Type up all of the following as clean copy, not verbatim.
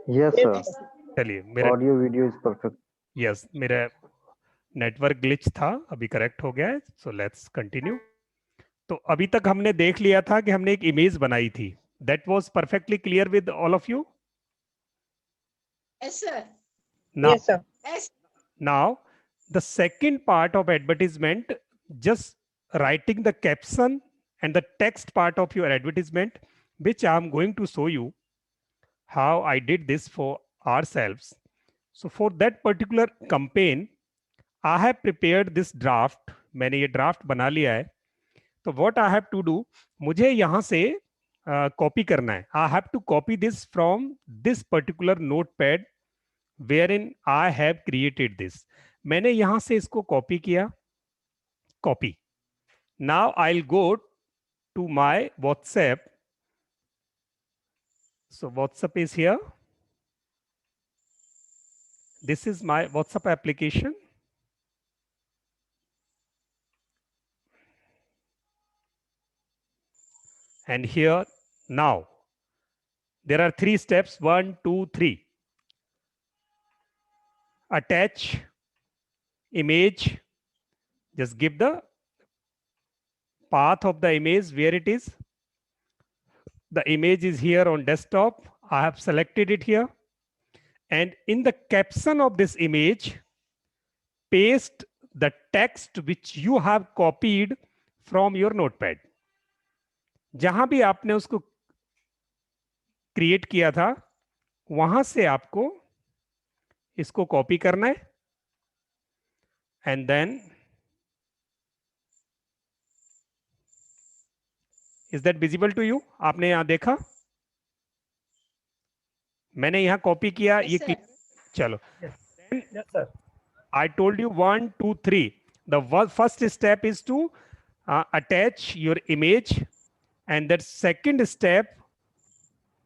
Yes, sir. चलिए मेरा, Audio video is perfect. Yes, मेरा नेटवर्क ग्लिच था, अभी करेक्ट हो गया है। So let's continue. तो अभी तक हमने देख लिया था कि हमने एक इमेज बनाई थी। That was perfectly clear with all of you. Yes, sir. Now, Yes, sir. Yes. now the second part of advertisement, just writing the caption and the text part of your advertisement, which I'm going to show you how I did this for ourselves. So for that particular campaign, I have prepared this draft. मैंने ये draft बना लिया है। तो what I have to do, मुझे यहाँ से copy करना है। I have to copy this from this particular notepad wherein I have created this. मैंने यहां से इसको कॉपी किया, copy. Now I'll go to my WhatsApp. So WhatsApp is here. This is my WhatsApp application. And here now there are 3 steps: 1, 2, 3. Attach image. Just give the path of the image where it is. The image is here on desktop. I have selected it here. And in the caption of this image, paste the text which you have copied from your notepad. जहां भी आपने उसको create किया था, वहां से आपको इसको कॉपी करना है। And then, is that visible to you? आपने यहां देखा, मैंने यहां कॉपी किया। Yes, ये sir. चलो, Yes, sir. I told you 1, 2, 3. The first step is to attach your image, and that second step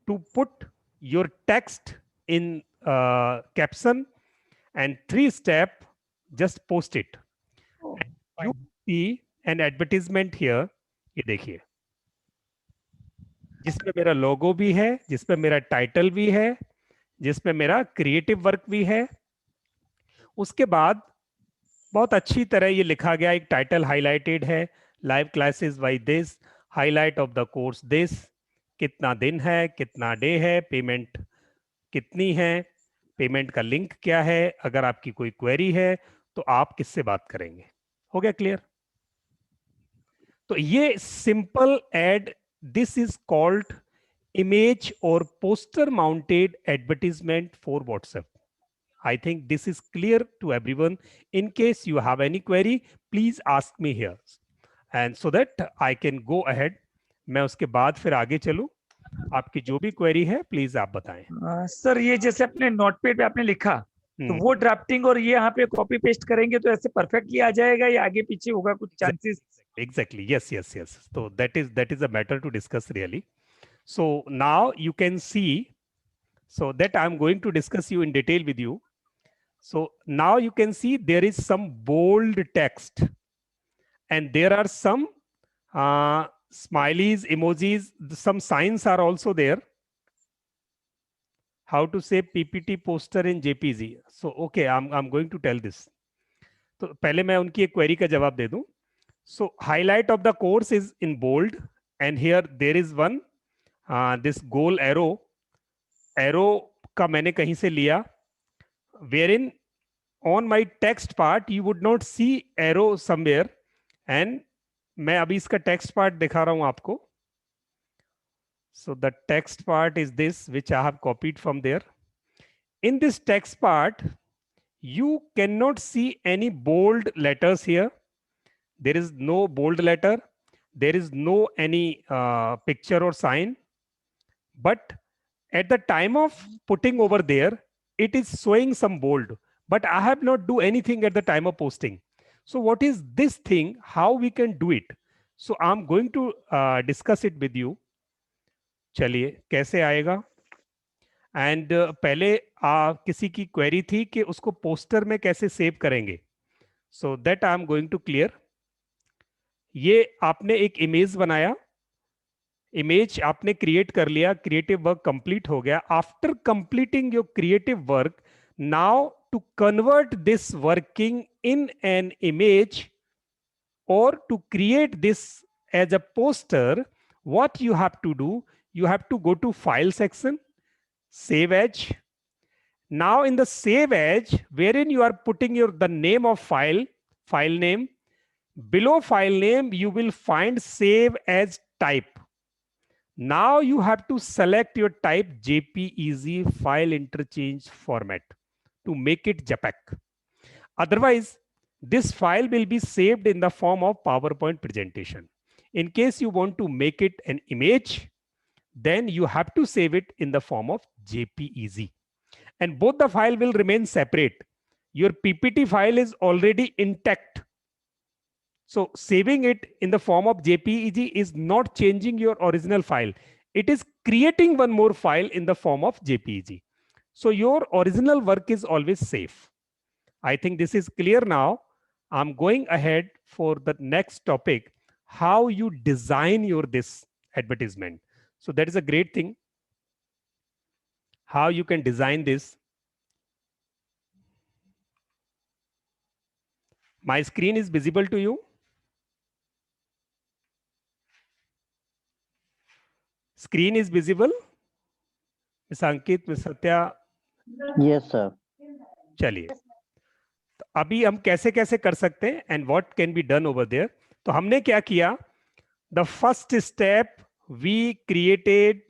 to put your text in caption, and 3 step just post it. Oh, You fine. see an advertisement here. ये देखिए, जिसमें मेरा लोगो भी है, जिसमें मेरा title भी है, जिसमें मेरा क्रिएटिव वर्क भी है। उसके बाद बहुत अच्छी तरह ये लिखा गया, एक टाइटल हाईलाइटेड है, live classes by this, highlight of the course this, कितना दिन है, कितना डे है, पेमेंट कितनी है, पेमेंट का लिंक क्या है, अगर आपकी कोई क्वेरी है तो आप किससे बात करेंगे। हो गया क्लियर? तो ये simple ad, this is called image और poster mounted advertisement for WhatsApp. I think this is clear to everyone. In case you have any query, please ask me here, and so that I can go ahead. मैं उसके बाद फिर आगे चलूं। आपकी जो भी क्वेरी है प्लीज आप बताएं। सर, ये जैसे अपने नोटपैड पे आपने लिखा, तो वो ड्राफ्टिंग और ये यहाँ पे कॉपी पेस्ट करेंगे तो ऐसे परफेक्टली आ जाएगा या आगे पीछे होगा कुछ chances? Exactly. Yes, yes, yes. So that is a matter to discuss really. So now you can see, so that I'm going to discuss you in detail with you. So now you can see there is some bold text, and there are some smileys, emojis, some signs are also there. How to say PPT poster in JPG? So okay, I'm going to tell this. तो पहले मैं उनकी एक query का जवाब दे दूं। So highlight of the course is in bold, and here there is one this goal arrow. Arrow का मैंने कहीं से लिया, wherein on my text part you would not see arrow somewhere, and मैं अभी इसका text part दिखा रहा हूं आपको। So the text part is this, which I have copied from there. In this text part, you cannot see any bold letters here. There is no bold letter. There is no any picture or sign. But at the time of putting over there, it is showing some bold. But I have not do anything at the time of posting. So what is this thing? How we can do it? So I'm going to discuss it with you. चलिए कैसे आएगा। And पहले किसी की query थी कि उसको poster में कैसे सेव करेंगे। So that I am going to clear. ये आपने एक इमेज बनाया, इमेज आपने क्रिएट कर लिया, क्रिएटिव वर्क कंप्लीट हो गया. After completing your creative work, now to convert this working in an image or to create this as a poster, what you have to do, you have to go to file section, save as. Now in the save as, wherein you are putting the name of file name, below file name you will find save as type. Now you have to select your type JPEG file interchange format to make it JPEG. Otherwise, this file will be saved in the form of PowerPoint presentation. In case you want to make it an image, then you have to save it in the form of JPEG. And both the file will remain separate. Your PPT file is already intact. So saving it in the form of JPEG is not changing your original file. It is creating one more file in the form of JPEG. So your original work is always safe. I think this is clear now. I'm going ahead for the next topic, how you design this advertisement. So that is a great thing. How you can design this. My screen is visible to you. Screen is visible. Ms. Ankit, Ms. Satya. Yes, sir. चलिए, तो अभी हम कैसे कैसे कर सकते हैं and what can be done over there. तो हमने क्या किया? The first step, we created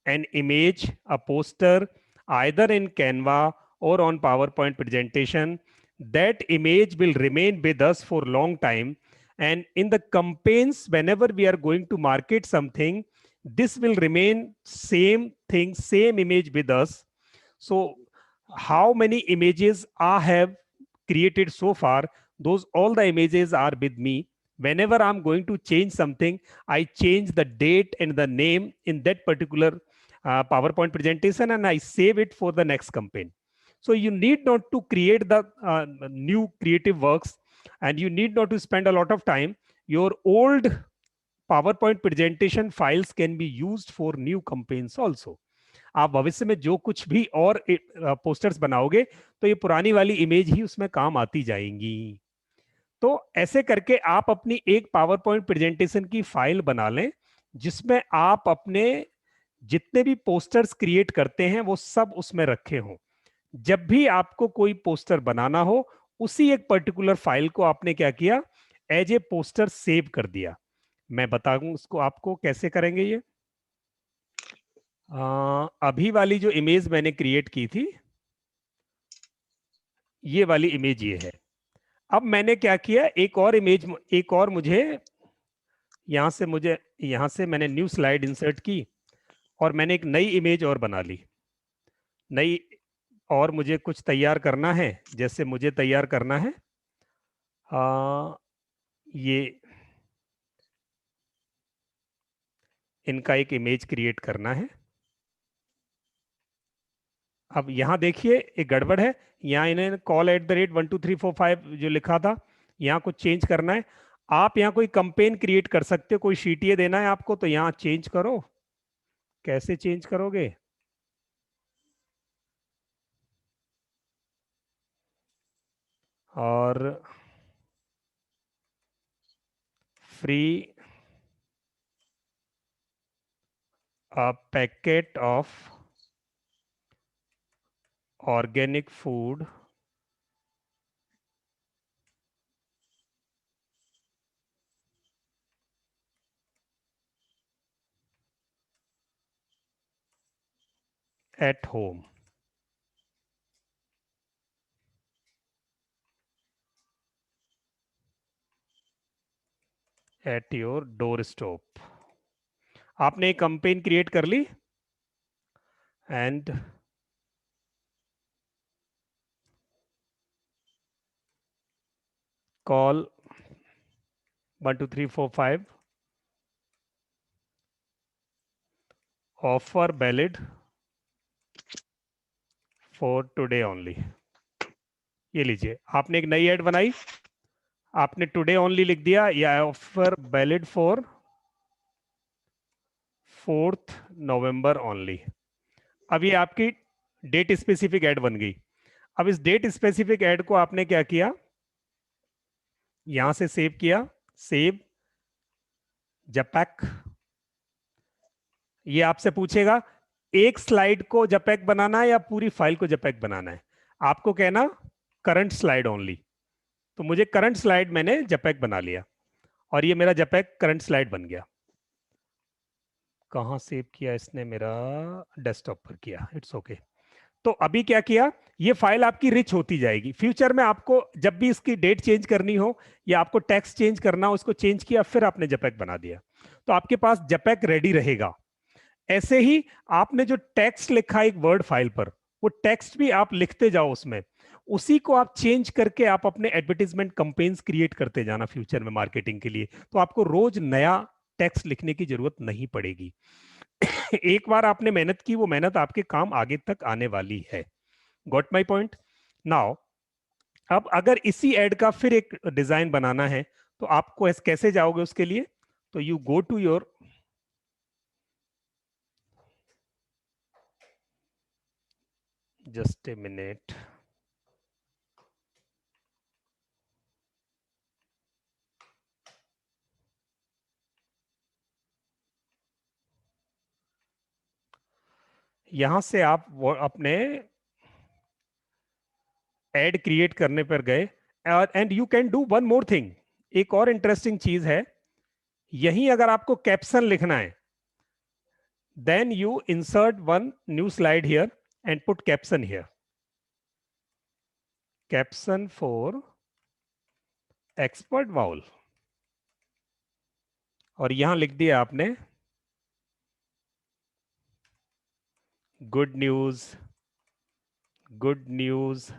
an image, a poster, either in Canva or on PowerPoint presentation. That image will remain with us for a long time. And in the campaigns, whenever we are going to market something, this will remain same thing, same image with us. So how many images I have created so far, those all the images are with me. Whenever I'm going to change something, I change the date and the name in that particular PowerPoint presentation and I save it for the next campaign. So you need not to create the new creative works and you need not to spend a lot of time. Your old PowerPoint presentation files can be used for new campaigns also. आप भविष्य में जो कुछ भी और posters बनाओगे तो ये पुरानी वाली इमेज ही उसमें काम आती जाएंगी. तो ऐसे करके आप अपनी एक पावर पॉइंट प्रेजेंटेशन की फाइल बना लें जिसमें आप अपने जितने भी पोस्टर्स क्रिएट करते हैं वो सब उसमें रखे हों. जब भी आपको कोई पोस्टर बनाना हो उसी एक पर्टिकुलर फाइल को आपने क्या किया, एज ए पोस्टर सेव कर दिया. मैं बताऊं उसको आपको कैसे करेंगे ये. अभी वाली जो इमेज मैंने क्रिएट की थी, ये वाली इमेज ये है. अब मैंने क्या किया, एक और इमेज, एक और मुझे यहां से मैंने न्यू स्लाइड इंसर्ट की और मैंने एक नई इमेज और बना ली. नई और मुझे कुछ तैयार करना है, जैसे मुझे तैयार करना है ये इनका एक इमेज क्रिएट करना है. अब यहां देखिए एक गड़बड़ है, यहाँ इन्हें call@12345 जो लिखा था, यहाँ कुछ चेंज करना है. आप यहाँ कोई कंपेन क्रिएट कर सकते हो, कोई CTA देना है आपको तो यहाँ चेंज करो. कैसे चेंज करोगे? और free a packet of organic food at home. At your doorstep. आपने एक कंपेन क्रिएट कर ली and call 12345 offer valid for today only. ये लीजिए, आपने एक नई ऐड बनाई, आपने टुडे ओनली लिख दिया या offer valid for 4th November only। अब ये आपकी डेट स्पेसिफिक ऐड बन गई। अब इस डेट स्पेसिफिक ऐड को आपने क्या किया, यहां से सेव किया, सेव जपैक। ये आपसे पूछेगा एक स्लाइड को जपैक बनाना है या पूरी फाइल को जपैक बनाना है। आपको कहना करंट स्लाइड ओनली। तो मुझे करंट स्लाइड मैंने जपैक बना लिया और ये मेरा जपैक करंट स्लाइड बन गया। कहां सेव किया इसने, मेरा डेस्कटॉप पर किया, इट्स ओके। तो अभी क्या किया, ये फाइल आपकी रिच होती जाएगी। फ्यूचर में आपको जब भी इसकी डेट चेंज करनी हो या आपको टेक्स्ट चेंज करना हो, उसको चेंज किया फिर आपने जपैक बना दिया, तो आपके पास जपैक रेडी रहेगा। ऐसे ही आपने जो टेक्स्ट लिखा एक वर्ड फाइल पर, वो टेक्स्ट भी आप लिखते जाओ उसमें, उसी को आप चेंज करके आप अपने एडवर्टीजमेंट कंपेन्स क्रिएट करते जाना फ्यूचर में मार्केटिंग के लिए। तो आपको रोज नया टेक्स्ट लिखने की जरूरत नहीं पड़ेगी। एक बार आपने मेहनत की, वो मेहनत आपके काम आगे तक आने वाली है। Got my point? नाउ अब अगर इसी एड का फिर एक डिजाइन बनाना है तो आपको कैसे जाओगे उसके लिए? तो you go to your, just a minute, यहां से आप वो अपने एड क्रिएट करने पर गए and you can do one more thing. एक और इंटरेस्टिंग चीज है, यहीं अगर आपको कैप्शन लिखना है, then you insert one new slide here and put caption here, caption for expert vowel, और यहां लिख दिया आपने good news, good news,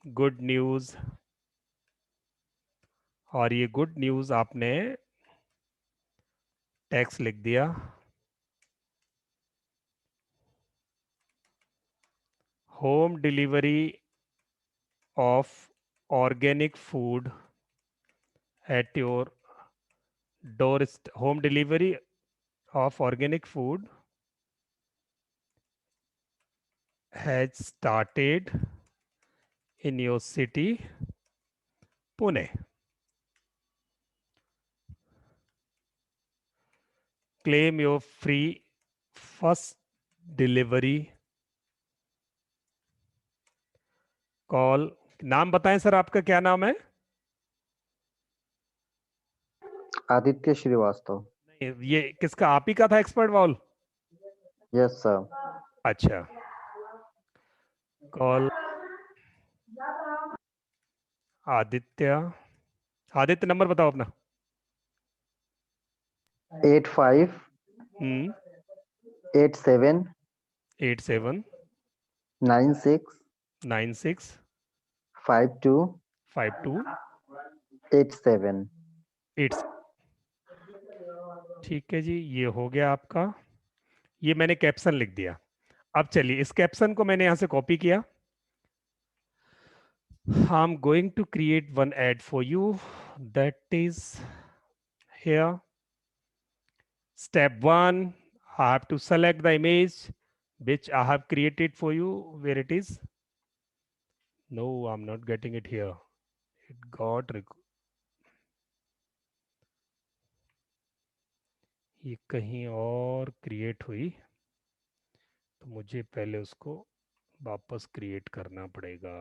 good news, और ये गुड न्यूज आपने टेक्स्ट लिख दिया, home delivery of organic food at your door, home delivery of organic food has started in your city, Pune. Claim your free first delivery. Call, नाम बताएं sir, आपका क्या नाम है? आदित्य श्रीवास्तव। ये किसका, आप ही का था एक्सपर्ट वाउल? Yes sir. अच्छा, कॉल आदित्य। आदित्य नंबर बताओ अपना। 85 87 87 96 96 52 52 87। 8। ठीक है जी, ये हो गया आपका। ये मैंने कैप्शन लिख दिया। अब चलिए, इस कैप्शन को मैंने यहां से कॉपी किया। I'm going to create one ad for you, that is here. Step 1, I have to select the image which I have created for you. Where it is? No, I'm not getting it here. It got ये कहीं और create हुई, तो मुझे पहले उसको वापस create करना पड़ेगा।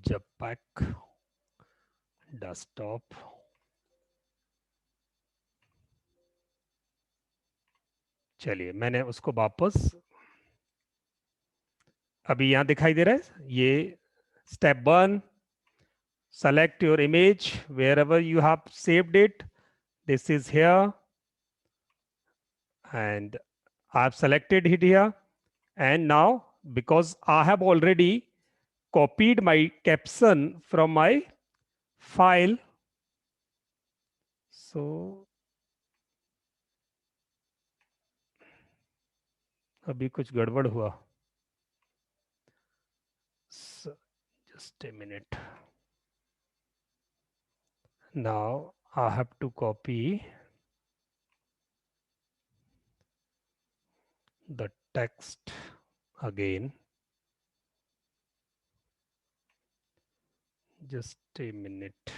जपैक डेस्कटॉप, चलिए मैंने उसको वापस, अभी यहां दिखाई दे रहा है ये step 1, select your image wherever you have saved it. This is here and I've selected it here, and now because I have already copied my caption from my file, so अभी कुछ गड़बड़ हुआ. Just a minute. Now I have to copy the text again. Just a minute.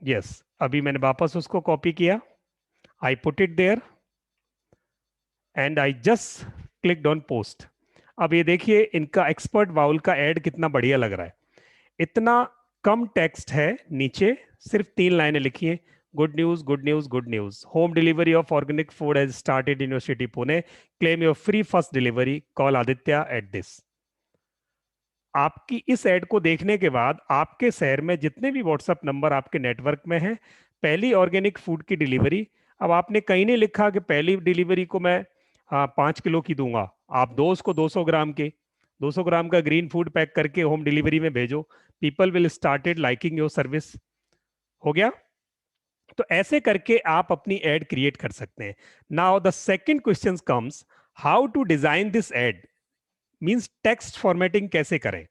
Yes, अभी मैंने वापस उसको copy किया. I put it there and I just clicked on post. अब ये देखिए इनका एक्सपर्ट वाउल का ऐड कितना बढ़िया लग रहा है. इतना कम टेक्स्ट है नीचे, सिर्फ 3 लाइनें लिखी हैं. Good news, good news, good news. Home delivery of organic food has started in your city Pune. Claim your free first delivery. Call Aditya at this. आपकी इस ऐड को देखने के बाद आपके शहर में जितने भी व्हाट्सएप नंबर आपके नेटवर्क में हैं, पहली ऑर्गेनिक फूड की डिलीवरी. अब आपने कहीं नहीं लिखा कि पहली डिलीवरी को मैं 5 किलो की दूंगा. आप दो उसको 200 ग्राम के, 200 ग्राम का ग्रीन फूड पैक करके होम डिलीवरी में भेजो. People will started liking your service. हो गया. तो ऐसे करके आप अपनी एड क्रिएट कर सकते हैं. Now the second question comes, how to design this ad. Means text formatting कैसे करें.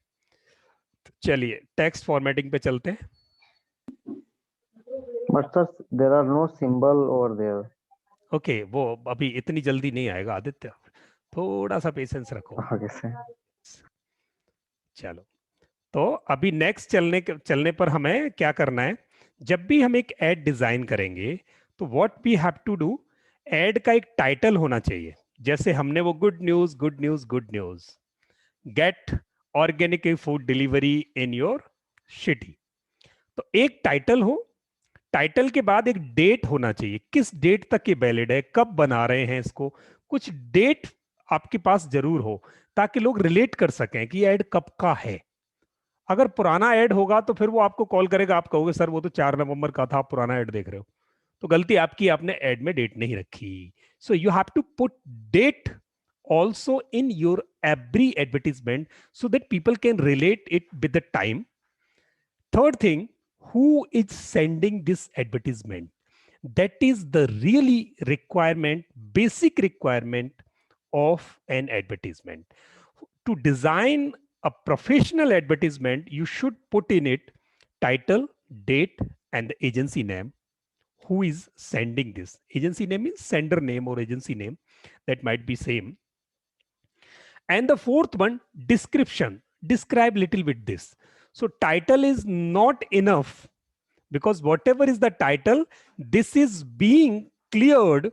चलिए टेक्स्ट फॉर्मेटिंग पे चलते हैं. But sir, there are no symbol over there. Okay वो अभी इतनी जल्दी नहीं आएगा आदित्य, थोड़ा सा पेशेंस रखो. Okay, sir. चलो, तो अभी नेक्स्ट चलने पर हमें क्या करना है. जब भी हम एक एड डिजाइन करेंगे तो what we have to do, ad का एक टाइटल होना चाहिए. जैसे हमने वो good news, good news, good news, get organic food delivery in your city. तो एक टाइटल हो, टाइटल के बाद एक डेट होना चाहिए. किस डेट तक ये वैलिड है, कब बना रहे हैं इसको, कुछ डेट आपके पास जरूर हो ताकि लोग रिलेट कर सकें कि एड कब का है. अगर पुराना एड होगा तो फिर वो आपको कॉल करेगा, आप कहोगे सर वो तो 4 नवंबर का था, आप पुराना एड देख रहे हो. तो गलती आपकी, आपने एड में डेट नहीं रखी. So you have to put date also in your every advertisement so that people can relate it with the time. Third thing, who is sending this advertisement? That is the really requirement, basic requirement of an advertisement. To design a professional advertisement, you should put in it title, date, and the agency name. Who is sending this? Agency name is sender name or agency name. That might be same. And the fourth one, description. Describe little bit this. So title is not enough, because whatever is the title, this is being cleared,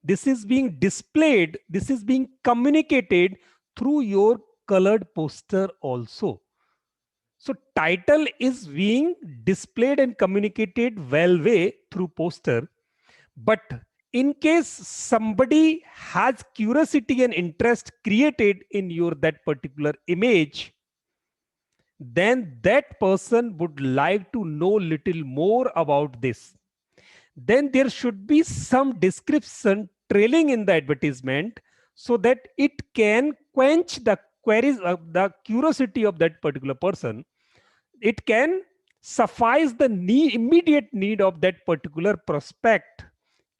this is being displayed, this is being communicated through your colored poster also. So title is being displayed and communicated well way through poster. But in case somebody has curiosity and interest created in your that particular image, then that person would like to know little more about this. Then there should be some description trailing in the advertisement so that it can quench the queries of the curiosity of that particular person. It can suffice the immediate need of that particular prospect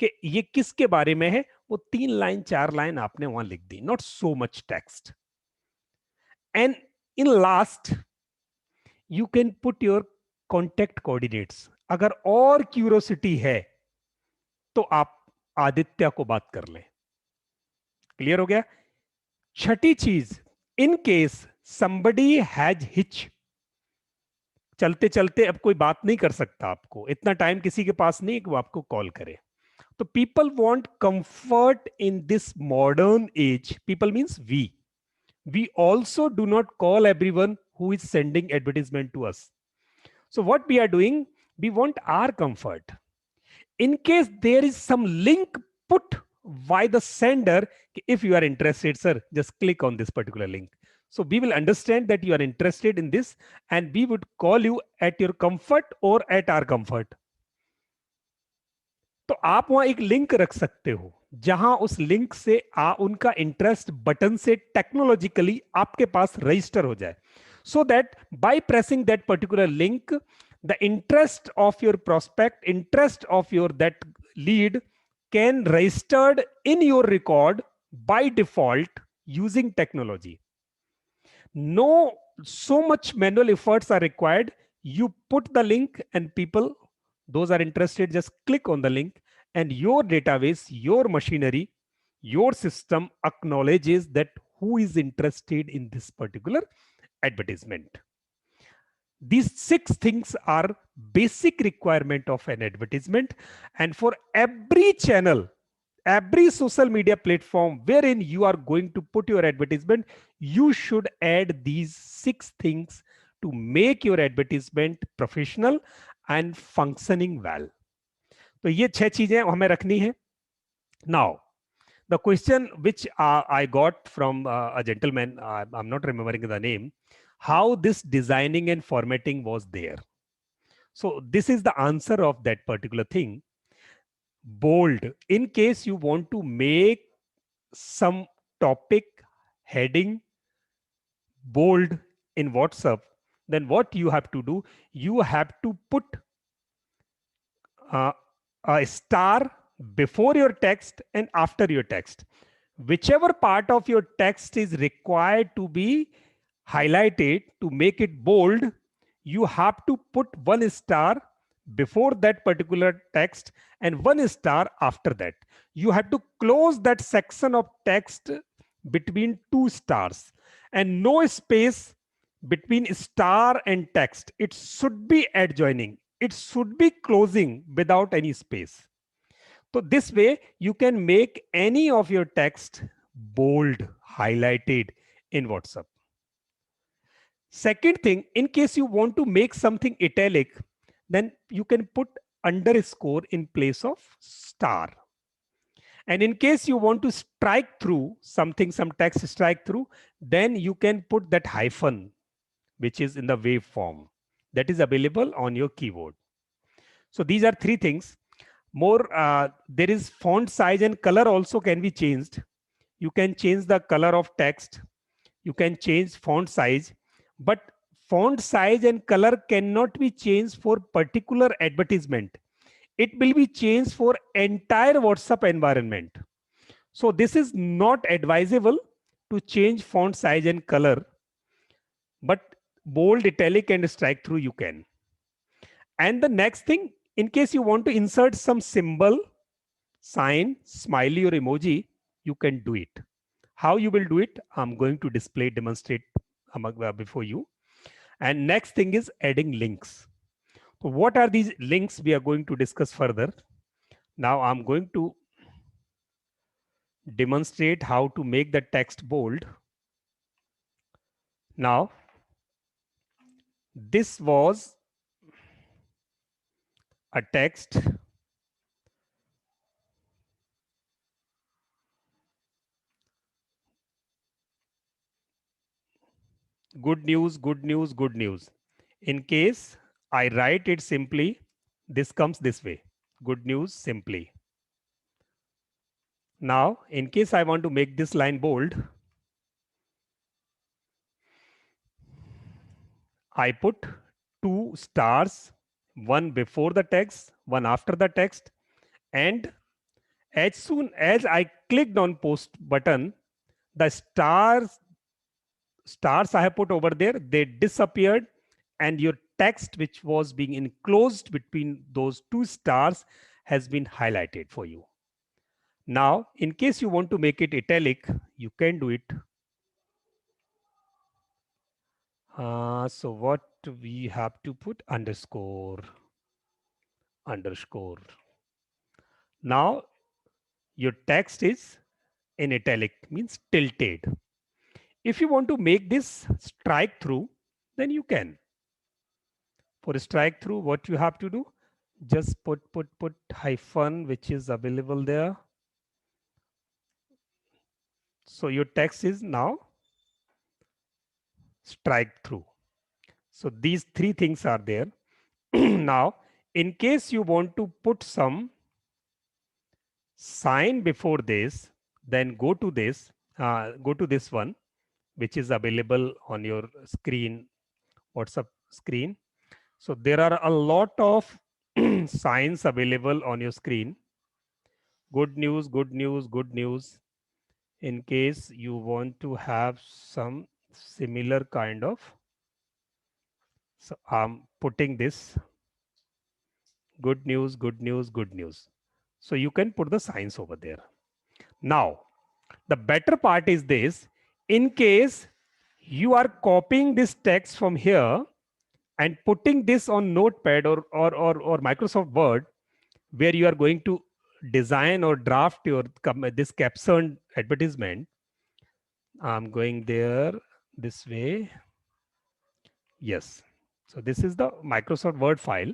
कि ये किसके बारे में है. वो 3 line 4 line आपने वहां लिख दी, not so much text. And in last you can put your contact coordinates. अगर और क्यूरोसिटी है तो आप आदित्य को बात कर लें. क्लियर हो गया. छठी चीज, in case somebody has hitch, चलते चलते अब कोई बात नहीं कर सकता, आपको इतना टाइम किसी के पास नहीं कि वो आपको कॉल करे. तो people want comfort in this modern age. People means we. We also do not call everyone who is sending advertisement to us. So what we are doing, we want our comfort. In case there is some link put by the sender, if you are interested, sir, just click on this particular link. So we will understand that you are interested in this and we would call you at your comfort or at our comfort. तो आप वहां एक link रख सकते हो जहां उस link से उनका इंटरेस्ट बटन से टेक्नोलॉजिकली आपके पास रजिस्टर हो जाए, so that by pressing that particular link the interest of your prospect, interest of your that lead can registered in your record by default using technology. No so much manual efforts are required. You put the link and people, those are interested, just click on the link and your database, your machinery, your system acknowledges that who is interested in this particular advertisement. These 6 things are basic requirement of an advertisement, and for every channel, every social media platform wherein you are going to put your advertisement, you should add these 6 things to make your advertisement professional and functioning well. तो ये 6 चीजें हमें रखनी है. Now, the question which I got from a gentleman, I'm not remembering the name, how this designing and formatting was there. So this is the answer of that particular thing. Bold, in case you want to make some topic heading bold in WhatsApp, then what you have to do, you have to put a star before your text and after your text. Whichever part of your text is required to be highlighted to make it bold, you have to put 1 star before that particular text and 1 star after that. You have to close that section of text between 2 stars and no space between star and text. It should be adjoining. It should be closing without any space. So this way you can make any of your text bold, highlighted in WhatsApp. Second thing, in case you want to make something italic, then you can put underscore in place of star. And in case you want to strike through something, some text strike through, then you can put that hyphen, which is in the wave form, that is available on your keyboard. So these are 3 things. More, there is font size and color also can be changed. You can change the color of text. You can change font size, but font size and color cannot be changed for particular advertisement. It will be changed for entire WhatsApp environment. So this is not advisable to change font size and color, but bold, italic and strike through you can. And the next thing, in case you want to insert some symbol, sign, smiley or emoji, you can do it. How you will do it, I'm going to demonstrate before you. And next thing is adding links. So what are these links we are going to discuss further? Now I'm going to demonstrate how to make the text bold. Now, this was a text. Good news, good news, good news. In case I write it simply, this comes this way. Good news simply. Now, in case I want to make this line bold, I put 2 stars, 1 before the text, 1 after the text. And as soon as I clicked on post button, the stars I have put over there, they disappeared and your text which was being enclosed between those 2 stars has been highlighted for you. Now, in case you want to make it italic, you can do it. So what we have to put? Underscore. Now, your text is in italic, means tilted. If you want to make this strike through, then you can. For strike through, what you have to do? Just put hyphen, which is available there. So your text is now strike through. So these 3 things are there. Now, in case you want to put some sign before this, then go to this one, which is available on your screen, WhatsApp screen. So there are a lot of signs available on your screen. Good news, good news, good news. In case you want to have some similar kind of, so I'm putting this good news, good news, good news. So you can put the signs over there. Now, the better part is this: in case you are copying this text from here and putting this on Notepad or Microsoft Word, where you are going to design or draft your this captioned advertisement. I'm going there this way. Yes. So this is the Microsoft Word file.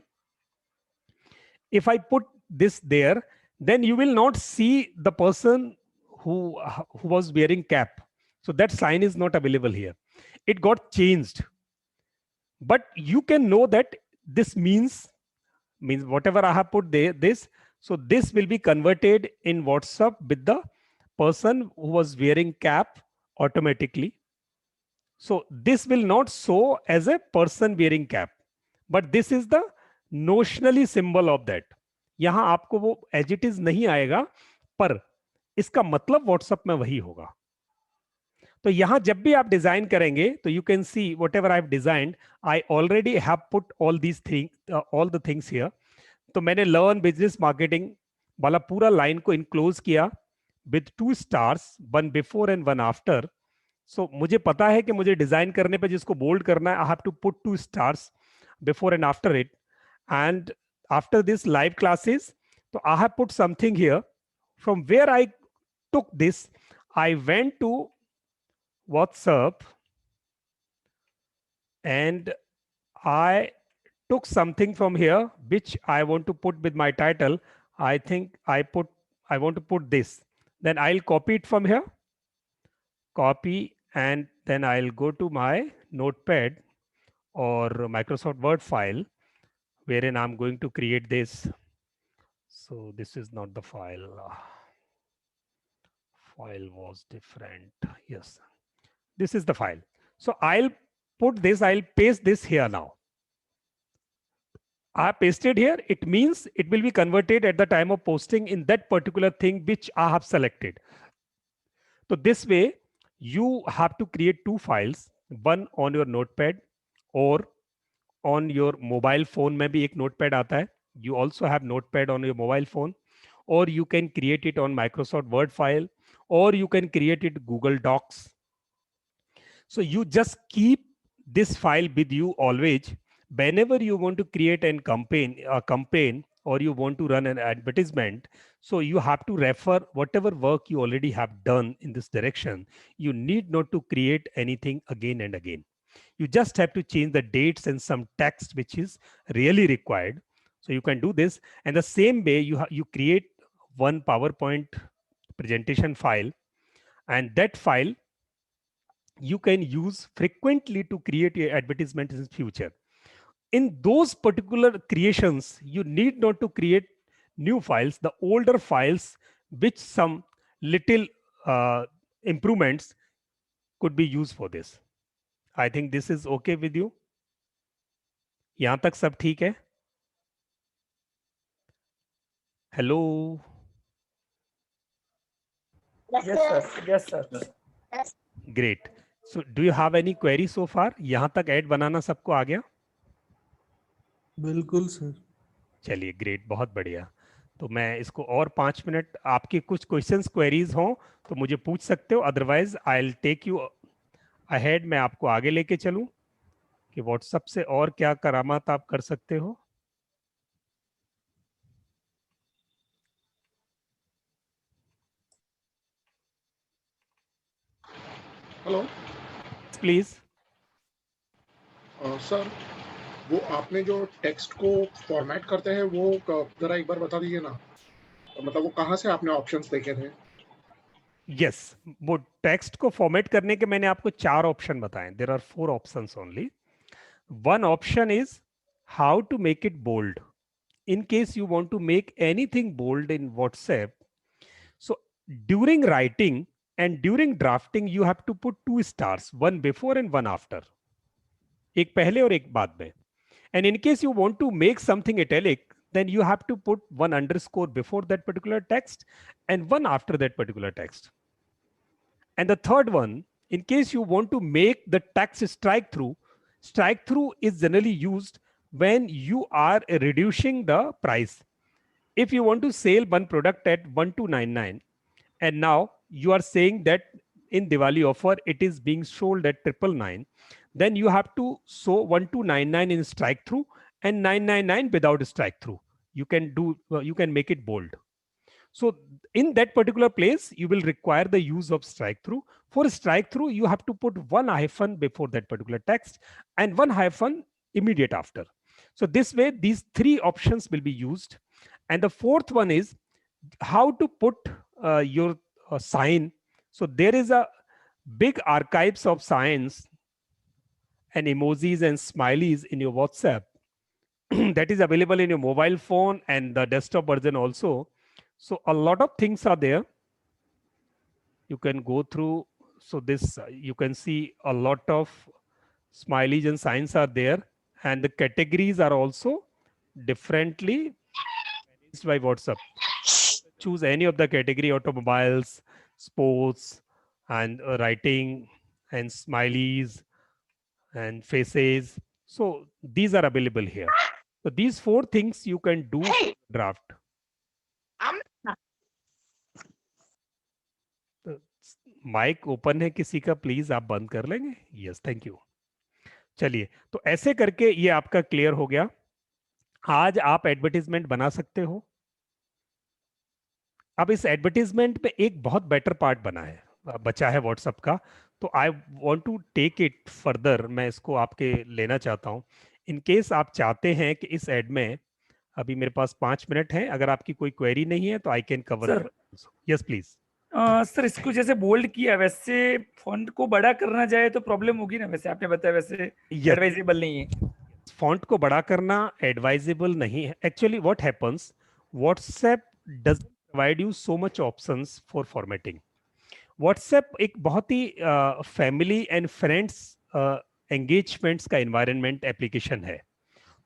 If I put this there, then you will not see the person who was wearing cap. So that sign is not available here. It got changed. But you can know that this means whatever I have put there, this. So this will be converted in WhatsApp with the person who was wearing cap automatically. So this will not show as a person wearing cap, but this is the notionally symbol of that. यहां आपको वो as it is नहीं आएगा, पर इसका मतलब WhatsApp में वही होगा. तो यहां जब भी आप डिजाइन करेंगे तो you can see what ever I have designed, I already have put all these thing all the things here. तो मैंने लर्न बिजनेस मार्केटिंग वाला पूरा लाइन को इनक्लोज किया with 2 stars, 1 before and 1 after. So मुझे पता है कि मुझे डिजाइन करने पे जिसको बोल्ड करना है, I have to put 2 stars before and after it. And after this live classes, तो I have put something here from where I took this. I went to WhatsApp and I took something from here which I want to put with my title. I think I want to put this. Then I'll copy it from here. Copy, and then I'll go to my Notepad or Microsoft Word file wherein I'm going to create this. So this is not the file. File was different. Yes. This is the file. So I'll put this, I'll paste this here now. I pasted here. It means it will be converted at the time of posting in that particular thing which I have selected. So this way you have to create 2 files, one on your Notepad or on your mobile phone. में भी एक Notepad आता है. You also have Notepad on your mobile phone, or you can create it on Microsoft Word file, or you can create it Google Docs. So you just keep this file with you always. Whenever you want to create a campaign or you want to run an advertisement, so you have to refer whatever work you already have done in this direction. You need not to create anything again and again. You just have to change the dates and some text which is really required. So you can do this. And the same way you create one PowerPoint presentation file, and that file you can use frequently to create your advertisements in the future. In those particular creations, you need not to create new files. The older files, which some little improvements could be used for this. I think this is okay with you. यहाँ तक सब ठीक है? Hello. Yes, sir. Yes, sir. Yes. Great. So do you have any query so far? यहाँ तक add बनाना सबको आ गया? बिल्कुल सर. चलिए, ग्रेट, बहुत बढ़िया. तो मैं इसको और 5 मिनट, आपके कुछ क्वेश्चंस क्वेरीज हों तो मुझे पूछ सकते हो, otherwise I will take you ahead. मैं आपको आगे लेके चलूं कि व्हाट्सएप से और क्या करामात आप कर सकते हो. Hello please. सर, वो आपने जो टेक्स्ट को फॉर्मेट करते हैं वो जरा एक बार बता दीजिए ना, मतलब वो कहाँ से आपने ऑप्शंस देखे थे? यस, वो टेक्स्ट को फॉर्मेट करने के मैंने आपको 4 ऑप्शन बताए. There are 4 options only. One option is how to make it bold. In case you want to make anything bold in WhatsApp, So during writing and during drafting, you have to put 2 stars, one before and one after. एक पहले और एक बाद में. And in case you want to make something italic, then you have to put one underscore before that particular text and one after that particular text. And the third one, in case you want to make the text strike through is generally used when you are reducing the price. If you want to sell one product at 1299 and now you are saying that in Diwali offer it is being sold at 999, then you have to show 1299 in strike through and 999 without strike through. You can make it bold. So in that particular place, you will require the use of strike through. For strike through, you have to put one hyphen before that particular text and one hyphen immediate after. So this way, these 3 options will be used. And the fourth one is how to put your sign. So there is a big archives of signs and emojis and smileys in your WhatsApp that is available in your mobile phone and the desktop version also. So a lot of things are there. You can go through. So this, you can see a lot of smileys and signs are there. And the categories are also differently managed by WhatsApp. Choose any of the category: automobiles, sports, and writing, and smileys, and faces. So these are available here. So these 4 things you can do draft. Mic open है किसी का, please आप बंद कर लेंगे. Yes, thank you. चलिए, तो ऐसे करके ये आपका क्लियर हो गया. आज आप एडवर्टीजमेंट बना सकते हो. अब इस एडवर्टीजमेंट पे एक बहुत बेटर पार्ट बना है, बचा है व्हाट्सएप का. तो I want to take it further. मैं इसको आपके लेना चाहता हूं. इन केस आप चाहते हैं कि इस एड में, अभी मेरे पास 5 मिनट है, अगर आपकी कोई क्वेरी नहीं है तो I can cover. Yes please. Sir इसको जैसे बोल्ड किया, वैसे फॉन्ट को बड़ा करना जाए तो प्रॉब्लम होगी ना? वैसे आपने बताया वैसे एडवाइजेबल नहीं है. फॉन्ट को बड़ा करना एडवाइजेबल नहीं है. Actually what happens, WhatsApp does provide you so much options for formatting. WhatsApp एक बहुत ही फैमिली एंड फ्रेंड्स एंगेजमेंट्स का एनवायरनमेंट एप्लीकेशन है.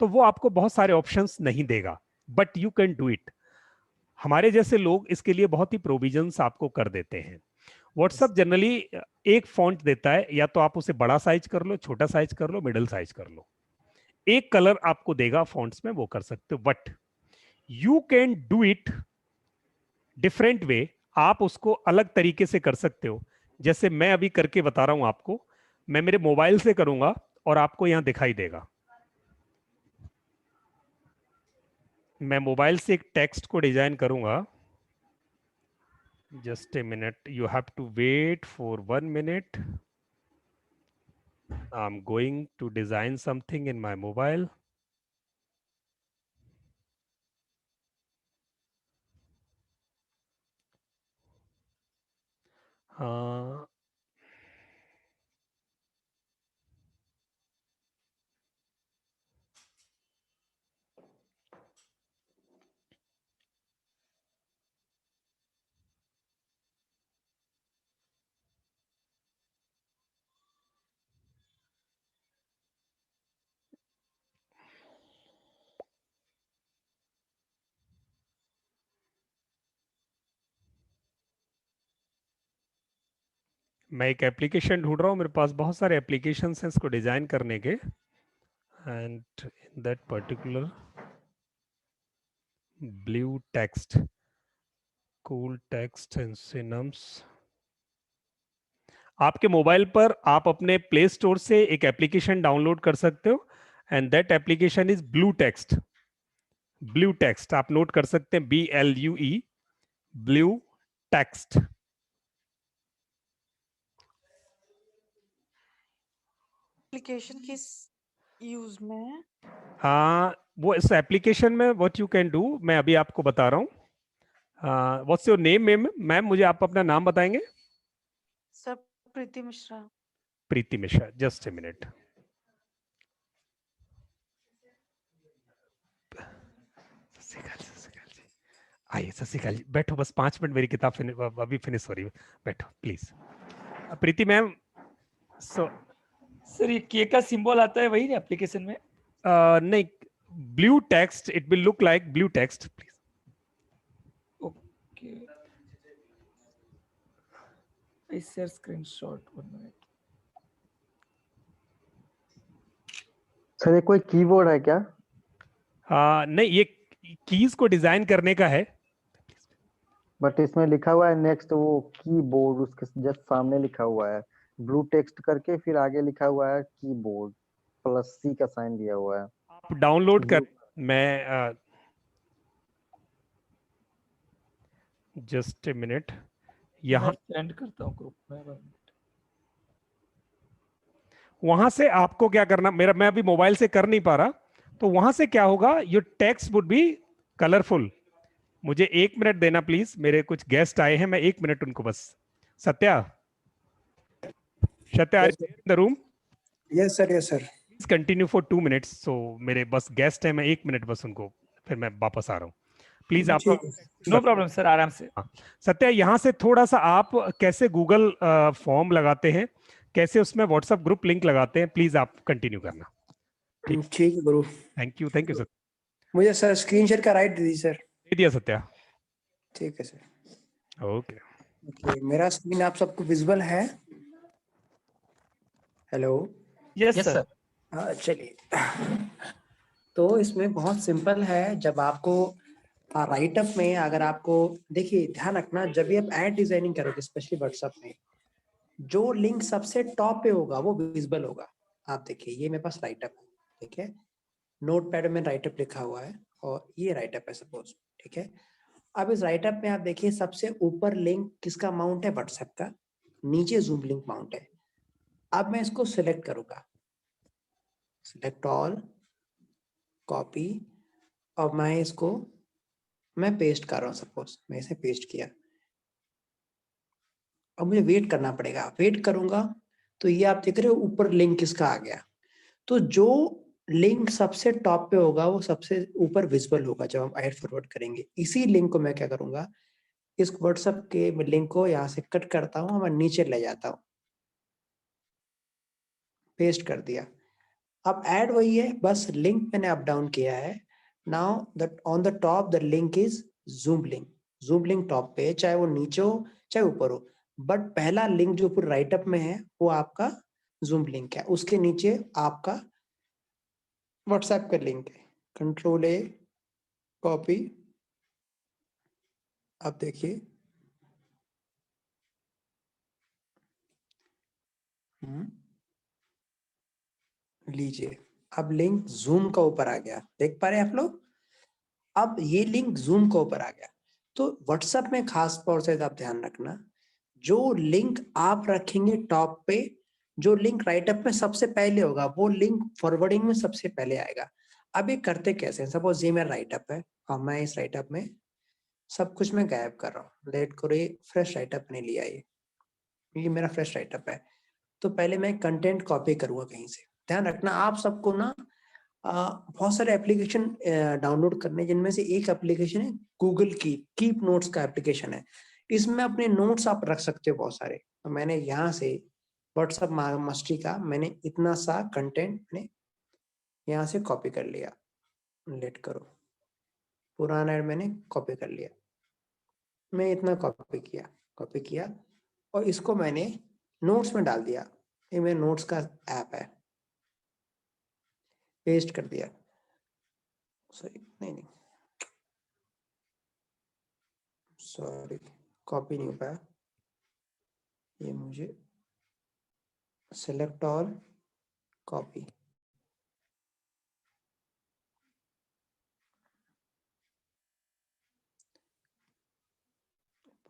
तो वो आपको बहुत सारे ऑप्शंस नहीं देगा, but you can do it. हमारे जैसे लोग इसके लिए बहुत ही प्रोविजंस आपको कर देते हैं. व्हाट्सएप जनरली एक फॉन्ट देता है, या तो आप उसे बड़ा साइज कर लो, छोटा साइज कर लो, मिडिल साइज कर लो. एक कलर आपको देगा फॉन्ट्स में, वो कर सकते हो. But you can do it different way. आप उसको अलग तरीके से कर सकते हो. जैसे मैं अभी करके बता रहा हूं आपको. मैं मेरे मोबाइल से करूंगा और आपको यहां दिखाई देगा. मैं मोबाइल से एक टेक्स्ट को डिजाइन करूंगा. Just a minute, you have to wait for 1 minute. I am going to design something in my mobile. मैं एक एप्लीकेशन ढूंढ रहा हूँ. मेरे पास बहुत सारे एप्लीकेशंस हैं इसको डिजाइन करने के. And in that particular blue text, cool text and synonyms. आपके मोबाइल पर आप अपने प्ले स्टोर से एक एप्लीकेशन डाउनलोड कर सकते हो. And that application is blue text. Blue text आप नोट कर सकते हैं, BLUE, ब्लू टेक्स्ट. एप्लीकेशन किस यूज में है? वो इस एप्लीकेशन में व्हाट यू कैन डू, मैं अभी आपको बता रहा हूँ. What's your name ma'am? मुझे आप अपना नाम बताएंगे? Sir Preeti Mishra. Preeti Mishra. Just a minute. आइए शशिकाल जी बैठो, बस 5 मिनट, मेरी किताब अभी फिनिश हो रही है, बैठो please. Preeti ma'am, so sir ये के का सिंबल आता है वही एप्लीकेशन में? नहीं, blue text, it will look like blue text please. Okay, I share screenshot, 1 minute. Sir ये कोई कीबोर्ड है क्या? नहीं, ये कीज को डिजाइन करने का है। बट इसमें लिखा हुआ है नेक्स्ट, वो कीबोर्ड उसके जस्ट सामने लिखा हुआ है ब्लू टेक्स्ट करके, फिर आगे लिखा हुआ है कीबोर्ड प्लस सी का साइन दिया हुआ है। आप डाउनलोड कर, Blue- मैं जस्ट ए मिनट, यहाँ सेंड करता हूँ ग्रुप में। वहां से आपको क्या करना, मैं अभी मोबाइल से कर नहीं पा रहा, तो वहां से क्या होगा, your text would be colourful. मुझे 1 मिनट देना प्लीज, मेरे कुछ गेस्ट आए हैं, मैं 1 मिनट उनको बस। Satya, Satya Yes, in the room, yes, sir. Yes, sir. Please continue for 2 minutes. So मेरे बस गेस्ट है, मैं 1 मिनट बस उनको, फिर मैं वापस आ रहा हूँ। प्लीज आप ठीक है। नो प्रॉब्लम सर, आराम से। सत्या, यहाँ से थोड़ा सा आप कैसे गूगल फॉर्म लगाते हैं, कैसे उसमें व्हाट्सएप ग्रुप लिंक लगाते हैं, प्लीज आप कंटिन्यू करना। ठीक है गुरु। Thank you sir. मुझे सर स्क्रीन शेयर का राइट दे दी सर। दे दिया सत्या। ठीक है सर। ओके, ओके, मेरा स्क्रीन आप सबको विजिबल है? हेलो? Yes sir. हाँ, चलिए। तो इसमें बहुत सिंपल है। जब आपको राइटअप में, अगर आपको, देखिए ध्यान रखना, जब भी आप एड डिजाइनिंग करोगे स्पेशली व्हाट्सएप में, जो लिंक सबसे टॉप पे होगा वो विजिबल होगा। आप देखिए, ये मेरे पास राइटअप है, ठीक है, नोटपैड में राइटअप लिखा हुआ है और ये राइटअप है सपोज, ठीक है। अब इस राइटअप में आप देखिए सबसे ऊपर लिंक किसका माउंट है? व्हाट्सएप का। नीचे जूम लिंक माउंट है। अब मैं इसको सिलेक्ट करूंगा, सिलेक्ट ऑल, कॉपी, और मैं पेस्ट कर रहा हूँ। सपोज मैं इसे पेस्ट किया। अब मुझे वेट करना पड़ेगा। वेट करूंगा तो ये आप देख रहे हो ऊपर लिंक किसका आ गया। तो जो लिंक सबसे टॉप पे होगा वो सबसे ऊपर विजिबल होगा जब हम ऐड फॉरवर्ड करेंगे। इसी लिंक को मैं क्या करूंगा, इस व्हाट्सएप के लिंक को यहाँ से कट करता हूँ, मैं नीचे ले जाता हूँ, पेस्ट कर दिया। अब ऐड वही है, बस लिंक मैंने अप डाउन किया है। Now that on the top the link is zoom link. Zoom link top पे है, चाहे वो नीचे हो चाहे ऊपर हो, बट पहला लिंक जो पूरे राइटअप में है वो आपका जूम लिंक है। उसके नीचे आपका व्हाट्सएप का लिंक है। कंट्रोल ए, कॉपी। अब देखिए, लीजिए, अब लिंक जूम का ऊपर आ गया। देख पा रहे हैं आप लोग? अब ये लिंक जूम का ऊपर आ गया। तो व्हाट्सएप में खास तौर से आप ध्यान रखना, जो लिंक आप रखेंगे टॉप पे, जो लिंक राइटअप में सबसे पहले होगा वो लिंक फॉरवर्डिंग में सबसे पहले आएगा। अब ये करते कैसे हैं? सपोज ये मेरा राइटअप है और मैं इस राइटअप में सब कुछ मैं गायब कर रहा हूँ। लेट करो, ये फ्रेश राइटअप ने लिया, ये मेरा फ्रेश राइटअप है। तो पहले मैं कंटेंट कॉपी करूंगा कहीं से। ध्यान रखना, आप सबको ना बहुत सारे एप्लीकेशन डाउनलोड करने, जिनमें से एक एप्लीकेशन है गूगल कीप नोट्स का एप्लीकेशन है। इसमें अपने नोट्स आप रख सकते हो बहुत सारे। तो मैंने यहाँ से व्हाट्सएप मास्टरी का मैंने इतना सा कंटेंट मैंने यहाँ से कॉपी कर लिया। लेट करो, पुराना ऐड मैंने कॉपी कर लिया। मैं इतना कॉपी किया और इसको मैंने नोट्स में डाल दिया। ये मेरे नोट्स का ऐप है, पेस्ट कर दिया। सॉरी, नहीं, सॉरी, कॉपी नहीं हो पाया। ये मुझे सेलेक्ट ऑल, कॉपी।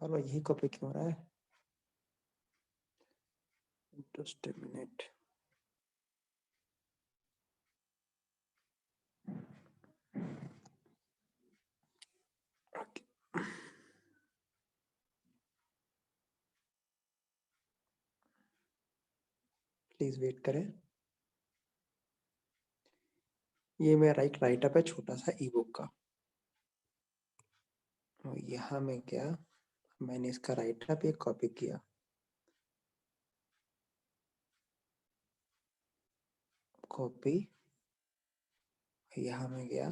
पर यही कॉपी क्यों हो रहा है? Just a minute. Please wait करें। ये मेरा राइटअप है छोटा सा ई बुक का। और यहाँ में क्या, मैंने इसका राइट अप एक कॉपी किया, कॉपी, यहाँ में गया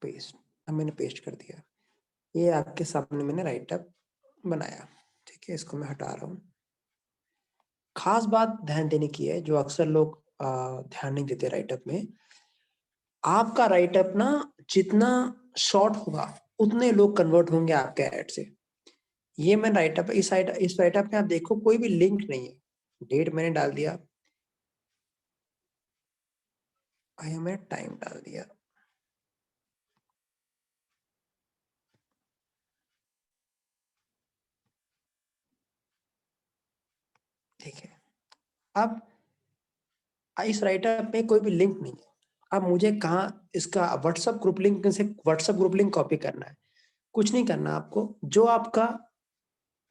पेस्ट, अब मैंने पेस्ट कर दिया। ये आपके सामने मैंने राइट अप बनाया, ठीक है। इसको मैं हटा रहा हूँ। खास बात ध्यान देने की है, जो अक्सर लोग ध्यान नहीं देते राइट अप में, आपका राइट अप ना जितना शॉर्ट होगा उतने लोग कन्वर्ट होंगे आपके ऐड से। ये मैं राइट अप, इस राइट अप में आप देखो कोई भी लिंक नहीं है, डेट मैंने डाल दिया, मैंने टाइम डाल दिया, ठीक है। अब इस राइट अप में कोई भी लिंक नहीं है। अब मुझे कहाँ इसका व्हाट्सएप ग्रुप लिंक से व्हाट्सएप ग्रुप लिंक कॉपी करना है, कुछ नहीं करना आपको। जो आपका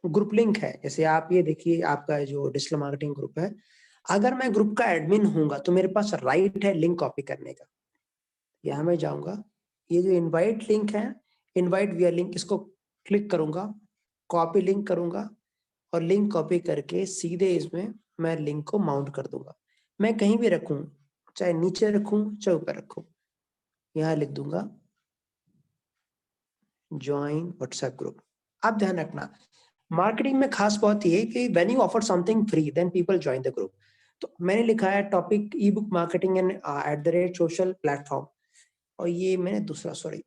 ग्रुप लिंक है, जैसे आप ये देखिए आपका जो डिजिटल मार्केटिंग ग्रुप है, अगर मैं ग्रुप का एडमिन हूंगा तो मेरे पास राइट है लिंक कॉपी करने का। यहाँ मैं जाऊंगा, ये जो इनवाइट लिंक है, इनवाइट विया लिंक, इसको क्लिक करूंगा, कॉपी लिंक करूंगा और लिंक कॉपी करके सीधे इसमें मैं लिंक को माउंट कर दूंगा। मैं कहीं भी रखूं, चाहे नीचे रखूं चाहे ऊपर रखूं, यहाँ लिख दूंगा ज्वाइन व्हाट्सएप ग्रुप। अब ध्यान रखना, मार्केटिंग में खास बात ये कि when you offer something free then people join the group. तो मैंने लिखा है topic e book marketing and @ social platform, और ये मैंने दूसरा, सॉरी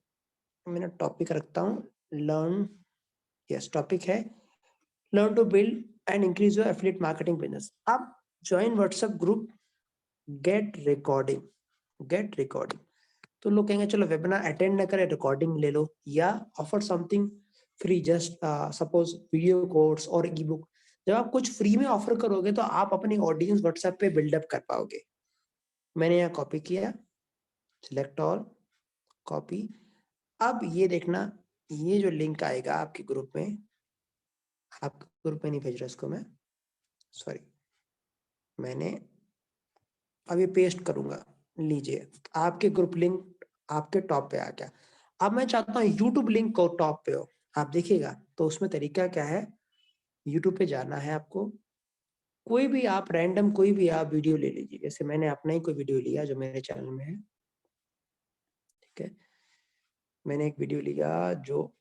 मैंने टॉपिक रखता हूँ लर्न, यस टॉपिक है learn to build and increase your affiliate marketing business. अब join WhatsApp group, get recording, get recording. तो लोग कहेंगे चलो वेबिनार अटेंड न करें, रिकॉर्डिंग ले लो, या offer something free, just suppose video course और ई बुक। जब आप कुछ फ्री में ऑफर करोगे तो आप अपनी ऑडियंस व्हाट्सएप पे बिल्डअप कर पाओगे। मैंने यहाँ कॉपी किया, सिलेक्ट ऑल, कॉपी। अब ये देखना, ये जो लिंक आएगा आपके ग्रुप में, आपके ग्रुप में नहीं भेज रहा इसको मैं, सॉरी, मैंने अब ये पेस्ट करूंगा। लीजिए आपके ग्रुप लिंक आपके टॉप पे आ गया। अब मैं चाहता हूँ यूट्यूब लिंक को टॉप पे हो, आप देखिएगा। तो उसमें तरीका क्या है, यूट्यूब पे जाना है आपको, कोई भी आप रैंडम कोई भी आप वीडियो ले लीजिए। जैसे मैंने अपना ही कोई वीडियो लिया जो मेरे चैनल में है, ठीक है। मैंने एक वीडियो लिया जो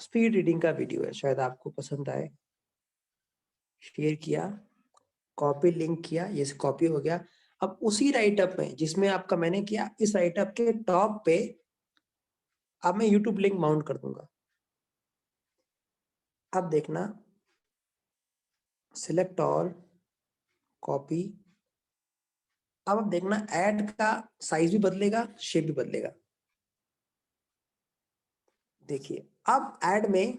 स्पीड रीडिंग का वीडियो है, शायद आपको पसंद आए। शेयर किया, कॉपी लिंक किया, ये कॉपी हो गया। अब उसी राइटअप में जिसमें आपका मैंने किया, इस राइटअप के टॉप पे अब मैं यूट्यूब लिंक माउंट कर दूंगा। अब देखना, सिलेक्ट ऑल, कॉपी। अब देखना ऐड का साइज भी बदलेगा, शेप भी बदलेगा। देखिए अब ऐड में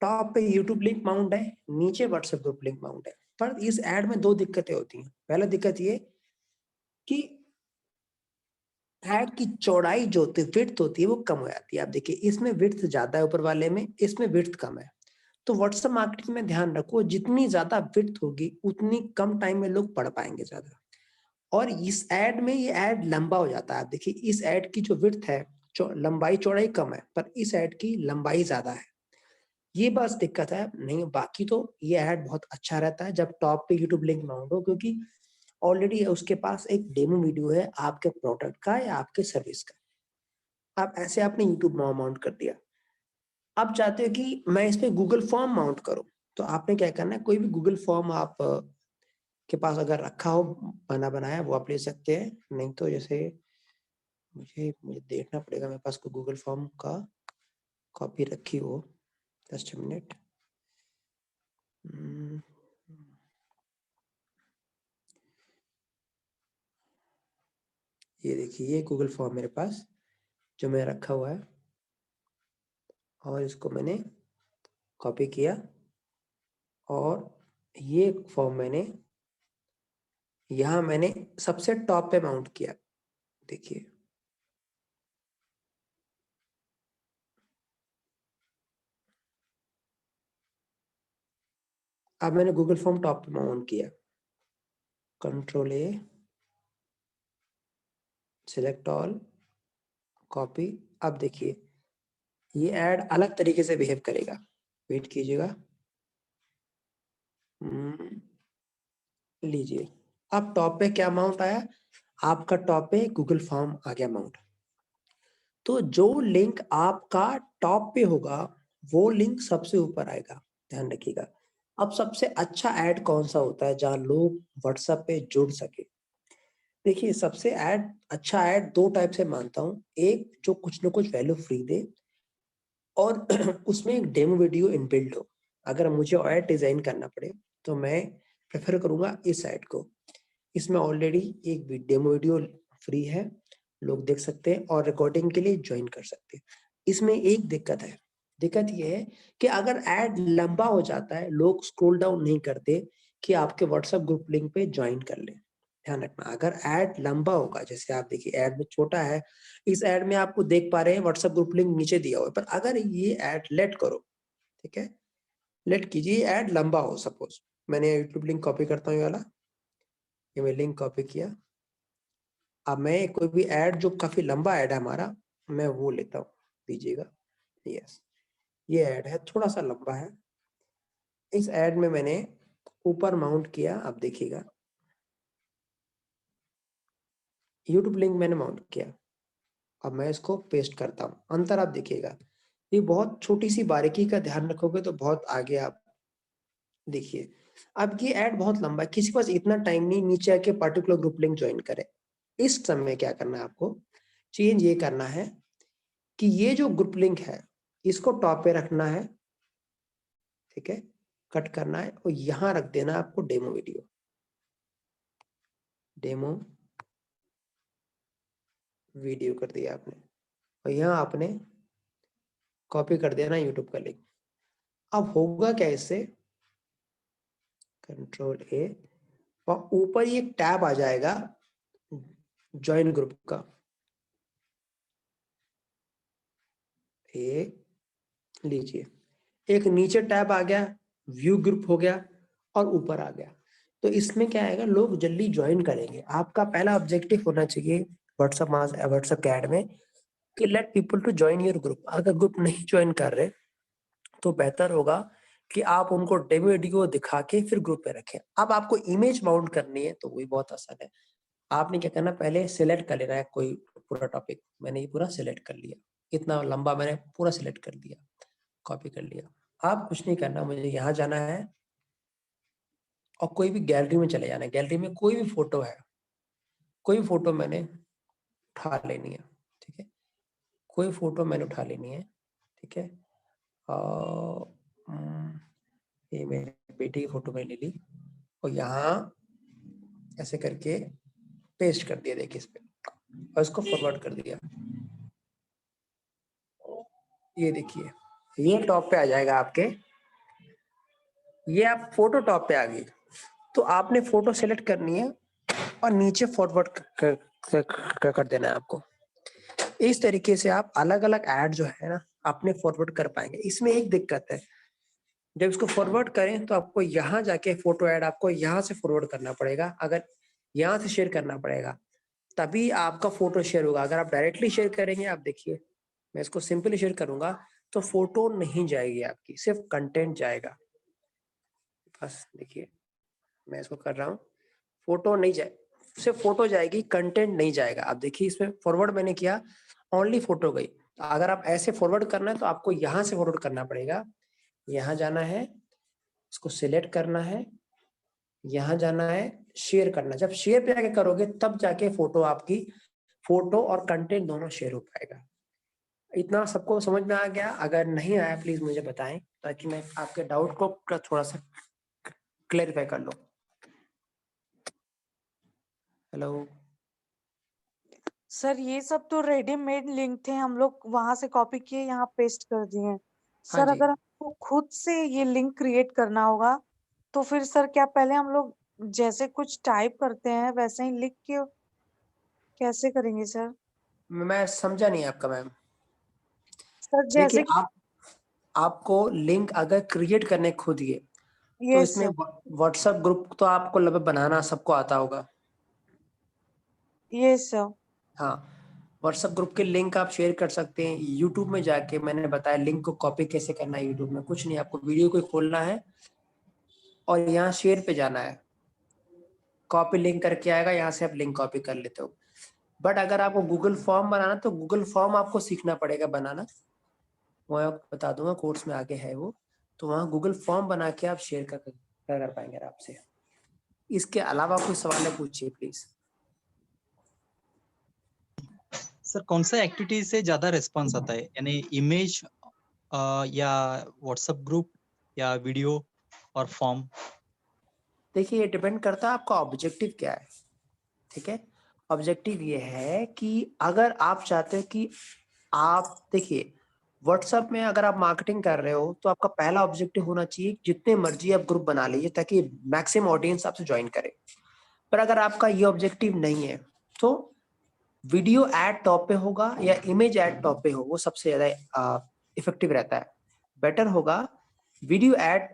टॉप पे यूट्यूब लिंक माउंट है, नीचे व्हाट्सएप ग्रुप लिंक माउंट है। पर इस ऐड में दो दिक्कतें होती हैं। पहला दिक्कत ये कि ऐड की चौड़ाई जो होती है, विड्थ होती है, वो कम हो जाती है। आप देखिए इसमें विड्थ ज्यादा है ऊपर वाले में, इसमें विड्थ कम है। तो व्हाट्सएप मार्केटिंग में ध्यान रखो, जितनी ज्यादा विड्थ होगी उतनी कम टाइम में लोग पढ़ पाएंगे ज्यादा। और इस ऐड में ये ऐड लंबा हो जाता है। आप देखिए इस ऐड की जो विड्थ है, लंबाई चौड़ाई कम है, पर इस ऐड की लंबाई ज्यादा है। ये बस दिक्कत है, नहीं बाकी तो ये ऐड बहुत अच्छा रहता है जब टॉप पे यूट्यूब लिंक माउंट हो, क्योंकि ऑलरेडी उसके पास एक डेमो वीडियो है आपके प्रोडक्ट का या आपके सर्विस का। आप ऐसे आपने यूट्यूब माउंट कर दिया। अब चाहते हो कि मैं इस पे गूगल फॉर्म माउंट करूं, तो आपने क्या करना है, कोई भी गूगल फॉर्म आप के पास अगर रखा हो बना बनाया, वो आप ले सकते हैं। नहीं तो जैसे मुझे देखना पड़ेगा मेरे पास कोई गूगल फॉर्म का कॉपी रखी हो। Just minute. ये देखिए ये गूगल फॉर्म मेरे पास जो मैं रखा हुआ है, और इसको मैंने कॉपी किया और ये फॉर्म मैंने यहाँ मैंने सबसे टॉप पे माउंट किया। देखिए अब मैंने गूगल फॉर्म टॉप पे माउंट किया, कंट्रोल ए, सिलेक्ट ऑल, कॉपी। अब देखिए ये ऐड अलग तरीके से बिहेव करेगा, वेट कीजिएगा। लीजिए, अब टॉप पे क्या अमाउंट आया, आपका टॉप पे गूगल फॉर्म आ गया अमाउंट। तो जो लिंक आपका टॉप पे होगा वो लिंक सबसे ऊपर आएगा, ध्यान रखिएगा। अब सबसे अच्छा ऐड कौन सा होता है जहां लोग व्हाट्सएप पे जुड़ सके। देखिए सबसे अच्छा ऐड दो टाइप से मानता हूँ, एक जो कुछ ना कुछ वैल्यू फ्री दे और उसमें एक डेमो वीडियो इनबिल्ट हो। अगर मुझे ऐड डिजाइन करना पड़े तो मैं प्रेफर करूंगा इस ऐड को। इसमें ऑलरेडी एक डेमो वीडियो फ्री है, लोग देख सकते हैं और रिकॉर्डिंग के लिए ज्वाइन कर सकते हैं। इसमें एक दिक्कत है, दिक्कत ये है कि अगर ऐड लंबा हो जाता है लोग स्क्रॉल डाउन नहीं करते कि आपके व्हाट्सएप ग्रुप लिंक पे ज्वाइन कर ले। ध्यान रखना, अगर ऐड लंबा होगा, जैसे आप देखिए ऐड में छोटा है, इस ऐड में आपको देख पा रहे हैं व्हाट्सएप ग्रुप लिंक नीचे दिया हुआ है, पर अगर ये ऐड लेट करो, ठीक है, लेट कीजिए, ऐड लंबा हो, सपोज मैंने यूट्यूब लिंक कॉपी करता हूँ, ये वाला, ये मैं लिंक कॉपी किया। अब मैं कोई भी ऐड जो काफी लंबा ऐड है हमारा, मैं वो लेता हूँ, दीजिएगा, यस, ये ऐड है थोड़ा सा लंबा है। इस ऐड में मैंने ऊपर माउंट किया, अब देखिएगा यूट्यूब लिंक मैंने माउंट किया। अब मैं इसको पेस्ट करता हूँ, अंतर आप देखिएगा, ये बहुत छोटी सी बारीकी का ध्यान रखोगे तो बहुत आगे आप देखिए। अब ये ऐड बहुत लंबा है, किसी के पास इतना टाइम नहीं नीचे आके पर्टिकुलर ग्रुप लिंक ज्वाइन करे। इस समय क्या करना है आपको, चेंज ये करना है कि ये जो ग्रुप लिंक है इसको टॉप पे रखना है, ठीक है, कट करना है और यहां रख देना आपको डेमो वीडियो, डेमो वीडियो कर दिया आपने, और यहाँ आपने कॉपी कर देना यूट्यूब का लिंक। अब होगा क्या इससे, कंट्रोल ए, और ऊपर ये टैब आ जाएगा ज्वाइन ग्रुप का, लीजिए एक नीचे टैब आ गया, व्यू ग्रुप हो गया और ऊपर आ गया। तो इसमें क्या आएगा, लोग जल्दी ज्वाइन करेंगे। आपका पहला ऑब्जेक्टिव होना चाहिए व्हाट्सएप के ऐड में कि let people to join your group. अगर ग्रुप नहीं ज्वाइन कर रहे तो बेहतर होगा कि आप उनको डेमो वीडियो दिखा के फिर ग्रुप पे रखें। अब आपको इमेज माउंट करनी है तो वही बहुत आसान है, आपने क्या करना, पहले सिलेक्ट कर लेना है कोई पूरा टॉपिक। मैंने ये पूरा सिलेक्ट कर लिया, इतना लंबा मैंने पूरा सिलेक्ट कर दिया, कॉपी कर लिया। आप कुछ नहीं करना, मुझे यहाँ जाना है और कोई भी गैलरी में चले जाना है। गैलरी में कोई भी फोटो है, कोई भी फोटो मैंने उठा लेनी है, ठीक है, कोई फोटो मैंने उठा लेनी है, ठीक है। ये मेरी बेटी की फोटो मैंने ले ली और यहाँ ऐसे करके पेस्ट कर दिया, देखिए इस पे, और इसको फॉरवर्ड कर दिया। ये देखिए ये टॉप पे आ जाएगा आपके, ये आप फोटो टॉप पे आ गई। तो आपने फोटो सेलेक्ट करनी है और नीचे फॉरवर्ड कर देना है आपको। इस तरीके से आप अलग अलग ऐड जो है ना अपने फॉरवर्ड कर पाएंगे। इसमें एक दिक्कत है, जब इसको फॉरवर्ड करें तो आपको यहाँ जाके फोटो ऐड आपको यहाँ से फॉरवर्ड करना पड़ेगा, अगर यहाँ से शेयर करना पड़ेगा तभी आपका फोटो शेयर होगा। अगर आप डायरेक्टली शेयर करेंगे, आप देखिए मैं इसको सिंपली शेयर करूंगा तो फोटो नहीं जाएगी आपकी, सिर्फ कंटेंट जाएगा। बस देखिए मैं इसको कर रहा हूँ, फोटो नहीं जाए, सिर्फ फोटो जाएगी, कंटेंट नहीं जाएगा। अब देखिए इसमें फॉरवर्ड मैंने किया, ओनली फोटो गई। अगर आप ऐसे फॉरवर्ड करना है तो आपको यहाँ से फॉरवर्ड करना पड़ेगा, यहाँ जाना है, इसको सिलेक्ट करना है, यहाँ जाना है, शेयर करना। जब शेयर पे आके करोगे तब जाके फोटो आपकी, फोटो और कंटेंट दोनों शेयर हो पाएगा। इतना सबको समझ में आ गया? अगर नहीं आया प्लीज मुझे बताएं ताकि मैं आपके डाउट को थोड़ा सा क्लेरिफाई कर लूं। हेलो सर ये सब तो रेडीमेड लिंक थे, हम लोग वहां से कॉपी किए यहाँ पेस्ट कर दिए हैं। हाँ सर जी, अगर हमको खुद से ये लिंक क्रिएट करना होगा तो फिर सर क्या पहले हम लोग जैसे कुछ टाइप करते हैं वैसे ही लिख के कैसे करेंगे सर? मैं समझा नहीं आपका मैम। सर देखिए जैसे कि आपको लिंक अगर क्रिएट करने खुद ये, तो ये इसमें सर, व्हाट्सएप ग्रुप तो आपको लगभग बनाना सबको आता होगा। ये सर, हाँ, व्हाट्सएप ग्रुप के लिंक आप शेयर कर सकते हैं। यूट्यूब में जाके मैंने बताया लिंक को कॉपी कैसे करना है। यूट्यूब में कुछ नहीं, आपको वीडियो को खोलना है और यहाँ शेयर पे जाना है, कॉपी लिंक करके आएगा, यहाँ से आप लिंक कॉपी कर लेते हो। बट अगर आपको गूगल फॉर्म बनाना तो गूगल फॉर्म आपको सीखना पड़ेगा बनाना, वो आपको बता दूंगा, कोर्स में आगे है वो। तो वहाँ गूगल फॉर्म बना के आप शेयर कर पाएंगे आराम से। इसके अलावा कोई सवाल है पूछिए प्लीज। सर कौन सा एक्टिविटी से ज्यादा रिस्पांस आता है, यानी इमेज या व्हाट्सएप ग्रुप या वीडियो और फॉर्म? देखिए ये डिपेंड करता है आपका ऑब्जेक्टिव क्या है, ठीक है। ऑब्जेक्टिव ये है कि अगर आप चाहते हो कि आप देखिए व्हाट्सएप में अगर आप मार्केटिंग कर रहे हो तो आपका पहला ऑब्जेक्टिव होना चाहिए जितने मर्जी आप ग्रुप बना लीजिए ताकि मैक्सिमम ऑडियंस आपसे ज्वाइन करे। पर अगर आपका ये ऑब्जेक्टिव नहीं है तो वीडियो एड टॉप पे होगा या इमेज एड टॉप पे हो, वो सबसे ज्यादा इफेक्टिव रहता है। बेटर होगा वीडियो एड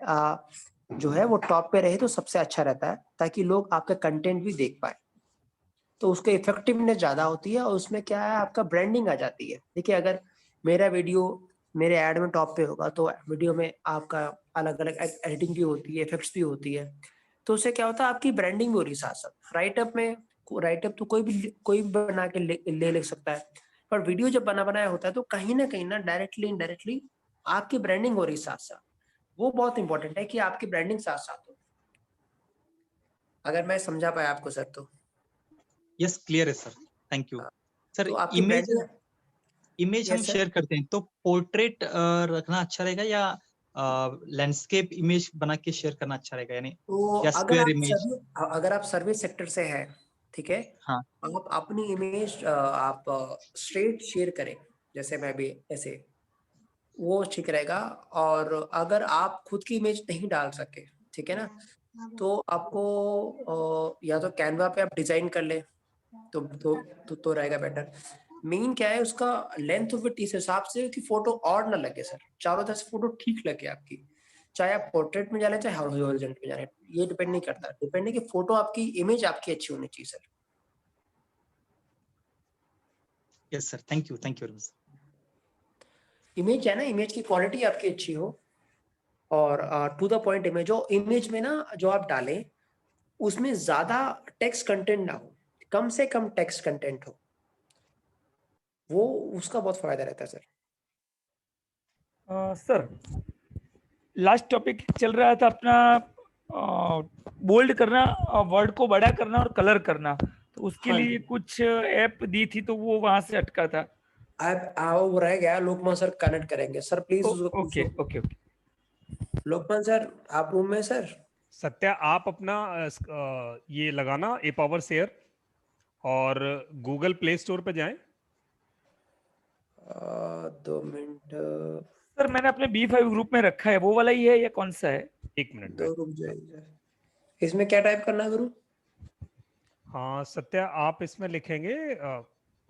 जो है वो टॉप पे रहे तो सबसे अच्छा रहता है, ताकि लोग आपका कंटेंट भी देख पाए, तो उसके इफेक्टिवनेस ज्यादा होती है और उसमें क्या है आपका ब्रांडिंग आ जाती है। देखिए अगर मेरा वीडियो मेरे ऐड में टॉप पे होगा तो वीडियो में आपका अलग अलग एडिटिंग भी होती है, इफेक्ट्स भी होती है, तो उससे क्या होता है आपकी ब्रांडिंग भी हो रही है साथ साथ। राइटअप तो कोई भी बना के ले सकता है, पर वीडियो जब बनाया होता है तो कहीं ना डायरेक्टली इनडायरेक्टली आपकी ब्रांडिंग हो रही है साथ साथ। वो बहुत इंपॉर्टेंट है कि आपकी ब्रांडिंग साथ साथ हो। अगर मैं समझा पाया आपको सर तो। यस क्लियर है सर, थैंक यू सर। तो आपकी इमेज Yes, हम sir. शेयर करते हैं तो पोर्ट्रेट रखना अच्छा रहेगा या लैंडस्केप इमेज बना के शेयर करना अच्छा रहेगा, यानी तो या स्क्वायर इमेज? अगर आप सर्विस सेक्टर से हैं, ठीक है, हाँ आप अपनी इमेज आप स्ट्रेट शेयर करें, जैसे मैं भी ऐसे, वो ठीक रहेगा। और अगर आप खुद की इमेज नहीं डाल सके, ठीक है ना, तो आपको या तो कैनवा पे आप डिजाइन कर ले तो रहेगा बेटर। मेन क्या है उसका लेंथ विड्थ इस हिसाब से कि फोटो और ना लगे सर, चारों तरफ से फोटो ठीक लगे आपकी, चाहे आप पोर्ट्रेट में जा रहे हैं चाहे हॉरिजॉन्टल में जा रहे हैं, ये डिपेंड नहीं करता। डिपेंड है कि फोटो आपकी इमेज आपकी अच्छी होनी चाहिए sir. Yes sir, thank you very much. Image है ना, इमेज की क्वालिटी आपकी अच्छी हो और टू द पॉइंट इमेज हो। इमेज में ना जो आप डालें उसमें ज्यादा टेक्स्ट कंटेंट ना हो, कम से कम टेक्स्ट कंटेंट हो, वो उसका बहुत फायदा रहता है सर। सर लास्ट टॉपिक चल रहा था अपना बोल्ड करना, वर्ड को बड़ा करना और कलर करना, तो उसके हाँ लिए जी। कुछ ऐप दी थी तो वो वहां से अटका था। अब वो रह गया, लोकमान सर कनेक्ट करेंगे सर, प्लीज उसको ओके ओके ओके। लोकमान सर आप रूम में सर। सत्या आप अपना ये लगाना ए पावर शेयर और गूगल प्ले स्टोर पे जाएं। 2 मिनट सर मैंने अपने B5 ग्रुप में रखा है, वो वाला ही है या कौन सा है? एक मिनट दो रुक जाइए। इसमें क्या टाइप करना है गुरु? हाँ सत्या आप इसमें लिखेंगे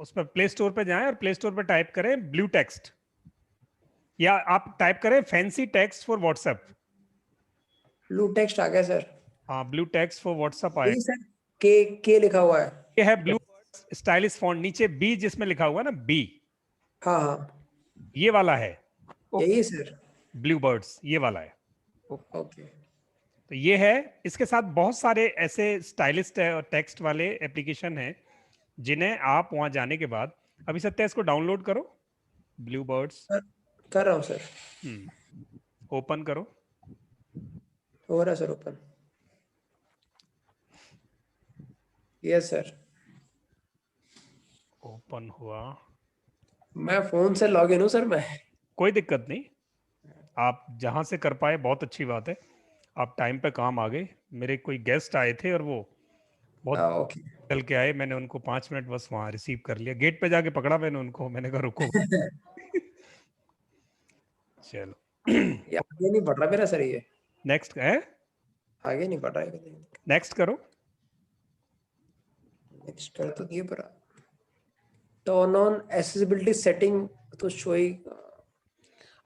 उसमें प्ले स्टोर पे जाएं और प्ले स्टोर पे टाइप करें ब्लू टेक्स्ट, या आप टाइप करें fancy text for WhatsApp. Blue text आ गया सर। हाँ ब्लू टेक्स्ट फॉर व्हाट्सएप आएगा। सर के लिखा हुआ है। ये है ब्लू स्टाइलिश फॉन्ट, नीचे बी जिसमें लिखा हुआ है ना बी, हाँ हाँ ये वाला है यही सर, ब्लू बर्ड्स, ये वाला है। ओके। तो ये है, इसके साथ बहुत सारे ऐसे स्टाइलिश टेक्स्ट वाले एप्लीकेशन हैं जिन्हें आप वहां जाने के बाद, अभी सत्या इसको डाउनलोड करो ब्लू बर्ड्स। कर रहा हूँ सर। ओपन करो। हो रहा है sir open. Yes sir open हुआ। मैं फोन से लॉग इन हूँ सर मैं। कोई दिक्कत नहीं, आप जहां से कर पाए बहुत अच्छी बात है, आप टाइम पे काम आ गए। मेरे कोई गेस्ट आए थे और वो बहुत ओके। चल के आए, मैंने उनको 5 मिनट बस वहां रिसीव कर लिया, गेट पे जाके पकड़ा मैंने उनको, मैंने कहा रुको। चलो ये आगे नहीं बढ़ रहा मेरा सर, ये नेक्स्ट है, आगे नहीं बढ़ रहा है। नेक्स्ट करो। नेक्स्ट कर तो दिए पर टर्न ऑन एक्सेसिबिलिटी सेटिंग तो शोइंग।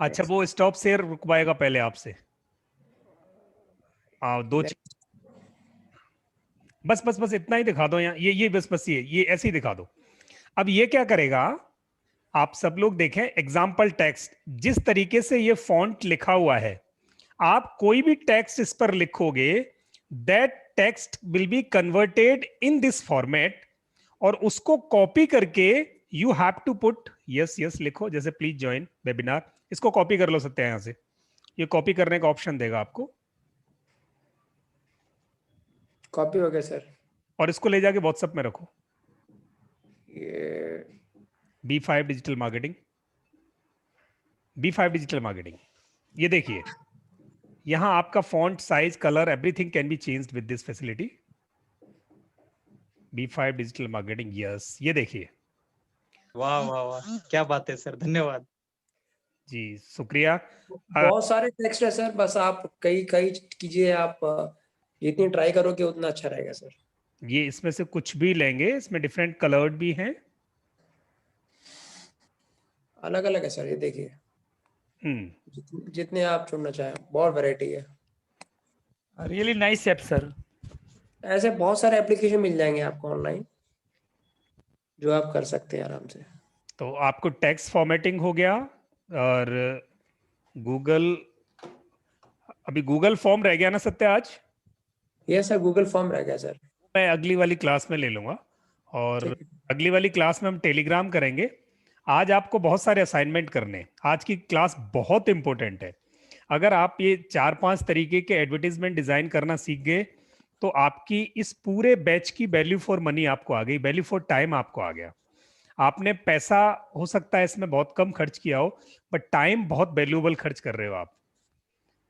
अच्छा वो स्टॉप शेयर रुकवाएगा पहले आपसे। दो बस इतना ही दिखा दो यहाँ, ये बस ये ऐसे ही दिखा दो। अब ये क्या करेगा, आप सब लोग देखें एग्जाम्पल टेक्स्ट, जिस तरीके से ये फॉन्ट लिखा हुआ है, आप कोई भी टेक्स्ट इस पर लिखोगे, that text will be converted in this format, और उसको कॉपी करके you have to put yes yes लिखो, जैसे प्लीज ज्वाइन वेबिनार, इसको कॉपी कर लो सकते हैं यहां से, ये कॉपी करने का ऑप्शन देगा आपको, कॉपी हो गया सर। और इसको ले जाके व्हाट्सएप में रखो। ये B5 digital marketing, B5 digital marketing, ये देखिए यहां आपका font size colour everything can be changed with this facility. B5 digital marketing, yes, ये देखिए। वाह वाह वाह, क्या बात है सर, धन्यवाद जी शुक्रिया। बहुत सारे टेक्स्ट है सर, बस आप कई कई कीजिए, आप जितनी ट्राई करोगे उतना अच्छा रहेगा सर। ये इसमें से कुछ भी लेंगे, इसमें डिफरेंट कलर्ड भी हैं। अलग अलग है सर, ये देखिए जितने आप चुनना चाहें, बहुत वैरायटी है। Really nice app sir. ऐसे बहुत सारे एप्लीकेशन मिल जाएंगे आपको ऑनलाइन जो आप कर सकते हैं आराम से। तो आपको टेक्स्ट फॉर्मेटिंग हो गया, और गूगल, अभी गूगल फॉर्म रह गया ना सत्य आज? ये सर गूगल फॉर्म रह गया सर। मैं अगली वाली क्लास में ले लूंगा, और ठीक है। अगली वाली क्लास में हम टेलीग्राम करेंगे। आज आपको बहुत सारे असाइनमेंट करने हैं, आज की क्लास बहुत इंपॉर्टेंट है। अगर आप ये 4-5 तरीके के एडवर्टीजमेंट डिजाइन करना सीख गए, तो आपकी इस पूरे बैच की वैल्यू फॉर मनी आपको आ गई, वैल्यू फॉर टाइम आपको आ गया। आपने पैसा हो सकता है इसमें बहुत कम खर्च किया हो, बट टाइम बहुत वैल्यूएबल खर्च कर रहे हो आप,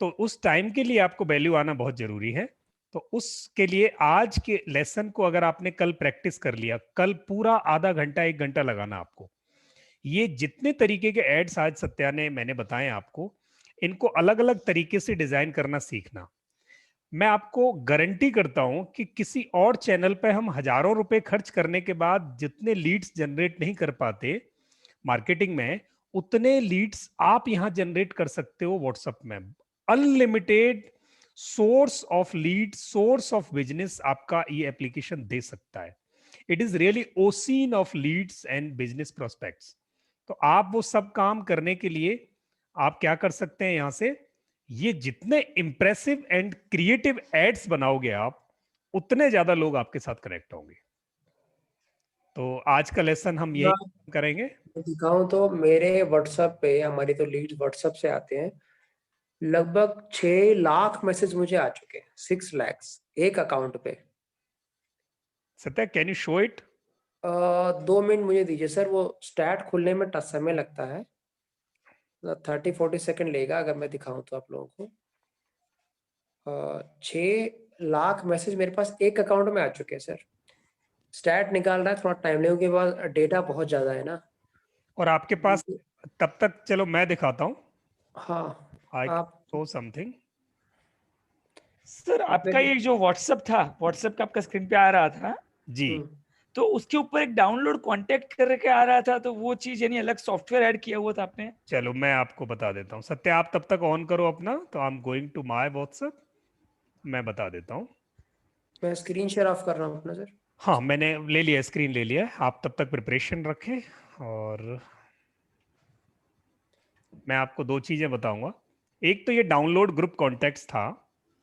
तो उस टाइम के लिए आपको वैल्यू आना बहुत जरूरी है। तो उसके लिए आज के लेसन को अगर आपने कल प्रैक्टिस कर लिया, कल पूरा आधा घंटा 1 घंटा लगाना आपको। ये जितने तरीके के एड्स आज सत्या ने मैंने बताए आपको, इनको अलग अलग तरीके से डिजाइन करना सीखना। मैं आपको गारंटी करता हूं कि किसी और चैनल पे हम हजारों रुपए खर्च करने के बाद जितने लीड्स जनरेट नहीं कर पाते मार्केटिंग में, उतने लीड्स आप यहां जनरेट कर सकते हो व्हाट्सएप में। Unlimited source of lead, source of business आपका ये एप्लीकेशन दे सकता है। It is really ossein of Leeds and business prospects. तो आप वो सब काम करने के लिए आप क्या कर सकते हैं, यहां से ये जितने इंप्रेसिव एंड क्रिएटिव एड्स बनाओगे आप, उतने ज्यादा लोग आपके साथ कनेक्ट होंगे। तो आज का लेसन हम यही करेंगे। दिखाऊं तो मेरे व्हाट्सएप पे, हमारी तो लीड व्हाट्सएप से आते हैं, लगभग 6 लाख मैसेज मुझे आ चुके हैं, 6 lakhs एक अकाउंट पे। Satya, can you show it? 2 minute मुझे दीजिए सर, वो स्टैट खुलने में समय लगता है, 30-40 सेकंड लेगा अगर मैं दिखाऊं तो आप लोगों को। 6 लाख मैसेज मेरे पास एक अकाउंट में आ चुके हैं सर। स्टैट निकाल रहा है, थोड़ा टाइम लगेगा, के बाद डेटा बहुत ज्यादा है ना। और आपके पास तब तक, चलो मैं दिखाता हूं। हाँ आई आप शो समथिंग। सर आपका ये जो व्हाट्सएप था, व्हाट्सएप का आपका स्क्रीन पे आ रहा था जी, तो उसके ऊपर एक डाउनलोड कांटेक्ट करके आ रहा था, तो वो चीज यानी अलग सॉफ्टवेयर ऐड किया हुआ था आपने? चलो मैं आपको बता देता हूँ। सत्या आप तब तक ऑन करो अपना, तो I am going to my WhatsApp, मैं बता देता हूँ। मैं स्क्रीन शेयर ऑफ कर रहा हूँ अपना सर। हाँ मैंने ले लिया, स्क्रीन ले लिया, आप तब तक प्रिपरेशन रखें। और मैं आपको 2 चीजें बताऊंगा। एक तो ये डाउनलोड ग्रुप कॉन्टेक्ट्स था,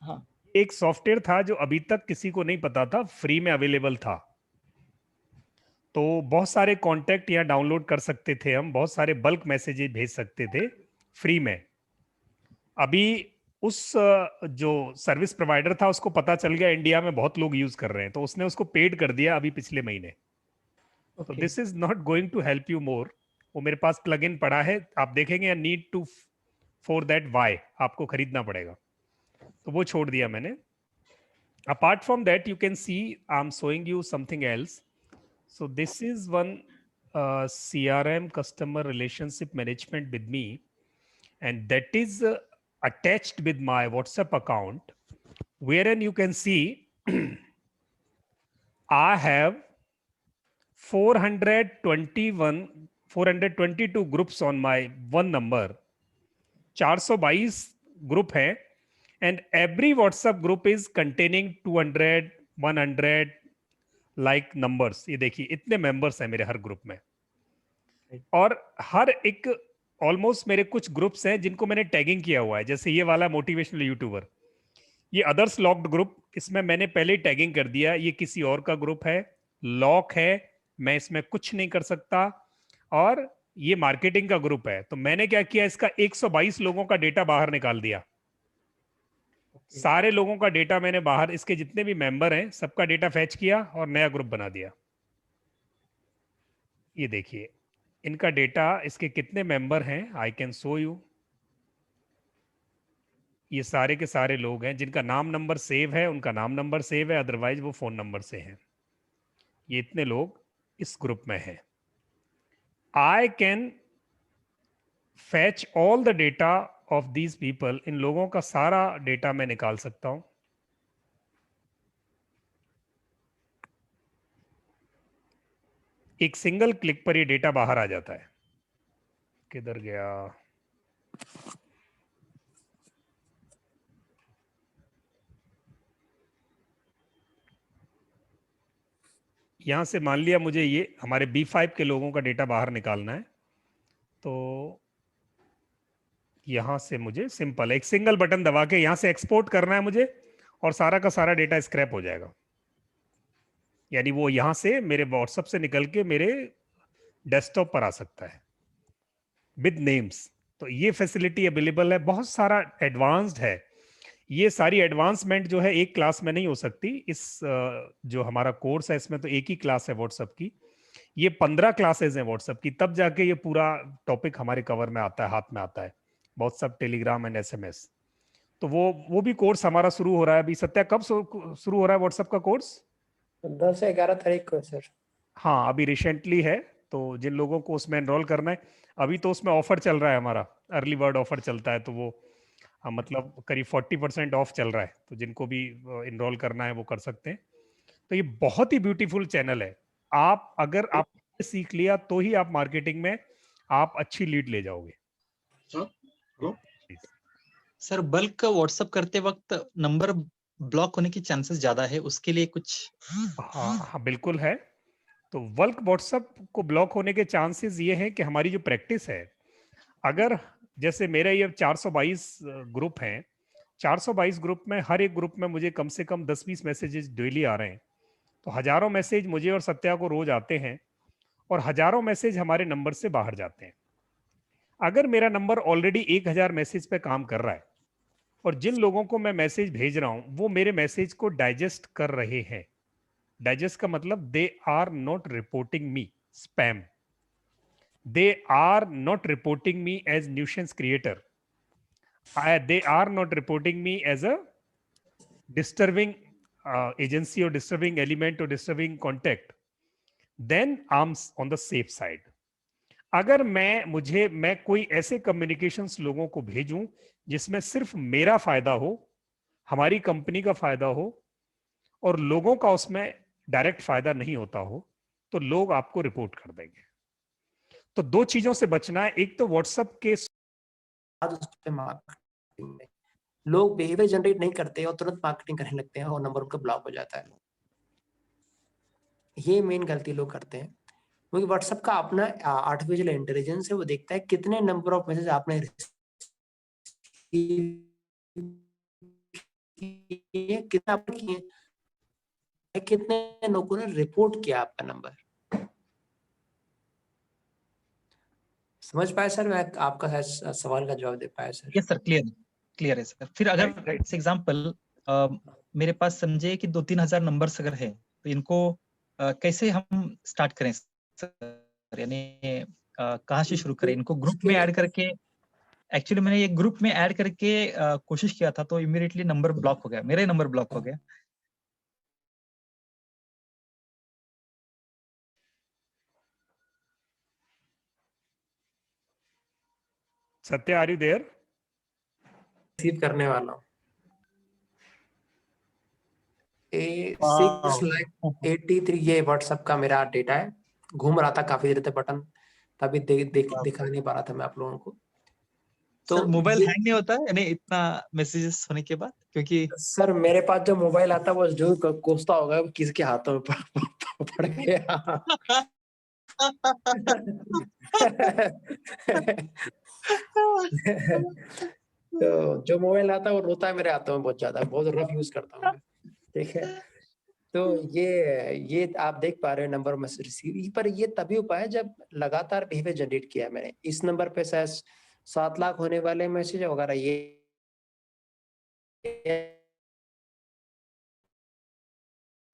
हाँ। एक सॉफ्टवेयर था जो अभी तक किसी को नहीं पता था, फ्री में अवेलेबल था। तो बहुत सारे कॉन्टेक्ट यहाँ डाउनलोड कर सकते थे हम, बहुत सारे बल्क मैसेजेस भेज सकते थे फ्री में। अभी उस जो सर्विस प्रोवाइडर था उसको पता चल गया इंडिया में बहुत लोग यूज कर रहे हैं, तो उसने उसको पेड कर दिया अभी पिछले महीने। तो this is not going to help you more. वो मेरे पास प्लग इन पड़ा है, आप देखेंगे need to for that Y आपको खरीदना पड़ेगा, तो वो छोड़ दिया मैंने। Apart from that you can see I am showing you something else. So this is one CRM, customer relationship management with me, and that is attached with my WhatsApp account, wherein you can see I have 422 groups on my one number, 422 group है, and every WhatsApp group is containing 200, 100, like numbers, ये देखिए इतने members हैं मेरे हर group में, और हर एक almost मेरे कुछ ग्रुप्स हैं जिनको मैंने टैगिंग किया हुआ है, जैसे ये वाला मोटिवेशनल यूट्यूबर, ये अदर्स लॉक्ड ग्रुप, इसमें मैंने पहले ही टैगिंग कर दिया, ये किसी और का ग्रुप है, लॉक है, मैं इसमें कुछ नहीं कर सकता। और ये मार्केटिंग का ग्रुप है, तो मैंने क्या किया, इसका 122 लोगों का डेटा बाहर निकाल दिया। सारे लोगों का डेटा मैंने बाहर, इसके जितने भी मेंबर हैं सबका डेटा फैच किया और नया ग्रुप बना दिया। ये देखिए इनका डेटा, इसके कितने मेंबर हैं, आई कैन शो यू। ये सारे के सारे लोग हैं जिनका नाम नंबर सेव है, उनका नाम नंबर सेव है, अदरवाइज वो फोन नंबर से हैं। ये इतने लोग इस ग्रुप में हैं। I can fetch all the data of these people, इन लोगों का सारा डेटा मैं निकाल सकता हूं। एक सिंगल क्लिक पर ये डेटा बाहर आ जाता है। किधर गया, यहां से मान लिया मुझे ये हमारे B5 के लोगों का डेटा बाहर निकालना है, तो यहां से मुझे सिंपल एक सिंगल बटन दबा के यहां से एक्सपोर्ट करना है मुझे, और सारा का सारा डेटा स्क्रैप हो जाएगा। यानी वो यहां से मेरे व्हाट्सएप से निकल के मेरे डेस्कटॉप पर आ सकता है विद नेम्स। तो ये फैसिलिटी अवेलेबल है, बहुत सारा एडवांस्ड है। ये सारी एडवांसमेंट जो है एक क्लास में नहीं हो सकती। इस जो हमारा कोर्स है इसमें तो एक ही क्लास है व्हाट्सएप की, ये 15 क्लासेस हैं व्हाट्सएप की, तब जाके ये पूरा टॉपिक हमारे कवर में आता है, हाथ में आता है, व्हाट्सएप, टेलीग्राम एंड SMS। तो वो भी कोर्स हमारा शुरू हो रहा है अभी। सत्या, कब शुरू हो रहा है व्हाट्सएप का कोर्स? 10 से 11 तारीख को है सर। हाँ, अभी रिसेंटली है, तो जिन लोगों को उसमें एनरोल करना है, अभी तो उसमें ऑफर चल रहा है, हमारा अर्ली बर्ड ऑफर चलता है, तो वो मतलब करीब 40% ऑफ चल रहा है, तो जिनको भी इनरोल करना है वो कर सकते हैं। तो ये बहुत ही ब्यूटीफुल चैनल है। आप अगर आप सीख लिया तो ही आप मार्केटिंग में आप अच्छी लीड ले जाओगे। सर बल्क व्हाट्सएप करते वक्त नंबर ब्लॉक होने की चांसेस ज्यादा है, उसके लिए कुछ? हाँ बिल्कुल है। तो बल्क व्हाट्सएप को ब्लॉक होने के चांसेस ये हैं कि हमारी जो प्रैक्टिस है, अगर जैसे मेरा ये 422 ग्रुप हैं, 422 ग्रुप में हर एक ग्रुप में मुझे कम से कम 10-20 मैसेजेस डेली आ रहे हैं, तो हजारों मैसेज मुझे और सत्या को रोज आते हैं, और हजारों मैसेज हमारे नंबर से बाहर जाते हैं। अगर मेरा नंबर ऑलरेडी 1000 मैसेज पे काम कर रहा है, और जिन लोगों को मैं मैसेज भेज रहा हूं वो मेरे मैसेज को डाइजेस्ट कर रहे हैं, डाइजेस्ट का मतलब they are not reporting me spam, they are not reporting me as nuisance creator, they are not reporting me as a disturbing agency or disturbing element or disturbing contact, then I'm on the safe side. अगर मैं कोई ऐसे communications लोगों को भेजूं जिसमें सिर्फ मेरा फायदा हो, हमारी कंपनी का फायदा हो, और लोगों का उसमें डायरेक्ट फायदा नहीं होता हो, तो लोग आपको रिपोर्ट कर देंगे। तो दो चीजों से बचना है, एक तो व्हाट्सएप के उस पे मार्केटिंग में लोग बिहेवियर जनरेट नहीं करते और तुरंत मार्केटिंग करने लगते हैं और नंबर उनका ब्लॉक हो जाता है। ये मेन गलती लोग करते हैं, क्योंकि व्हाट्सएप का अपना आर्टिफिशियल इंटेलिजेंस है, वो देखता है कितने नंबर ऑफ मैसेज आपने कितना किए, कितने लोगों ने रिपोर्ट किया आपका नंबर। समझ पाए सर? मैं आपका सवाल का जवाब दे पाया सर? यस सर, क्लियर है सर। फिर अगर फॉर एग्जांपल मेरे पास समझे कि 2-3 हजार नंबर्स अगर है, तो इनको कैसे हम स्टार्ट करें सर? यानी कहाँ से शुरू करें? इनको ग्रुप में ऐड करके? एक्चुअली मैंने ये ग्रुप में ऐड करके कोशिश किया था, तो इमीडिएटली नंबर ब्लॉक हो गया, मेरा ही नंबर ब्लॉक हो गया। सत्य, आर यू देयर? रिसीव करने वाला हूँ। 683 ये व्हाट्सएप का मेरा डेटा है, घूम रहा था काफी देर तक बटन, तभी दिखा नहीं पा रहा था मैं आप लोगों को। तो मोबाइल हैंग नहीं होता है यानी इतना मैसेजेस होने के बाद? क्योंकि सर मेरे पास जो मोबाइल आता है वो जो कोसता होगा किसके हाथों में पड़ गया। तो जो मोबाइल आता है वो रोता है मेरे हाथों में बहुत ज्यादा, बहुत रफ यूज करता हूँ मैं, ठीक है। तो ये आप देख पा रहे हो नंबर में रिसीव, पर ये तभी हो पाया जब लगातार बिहेवियर जनरेट किया है मैंने। इस नंबर पे शायद 7 लाख होने वाले मैसेज वगैरह, ये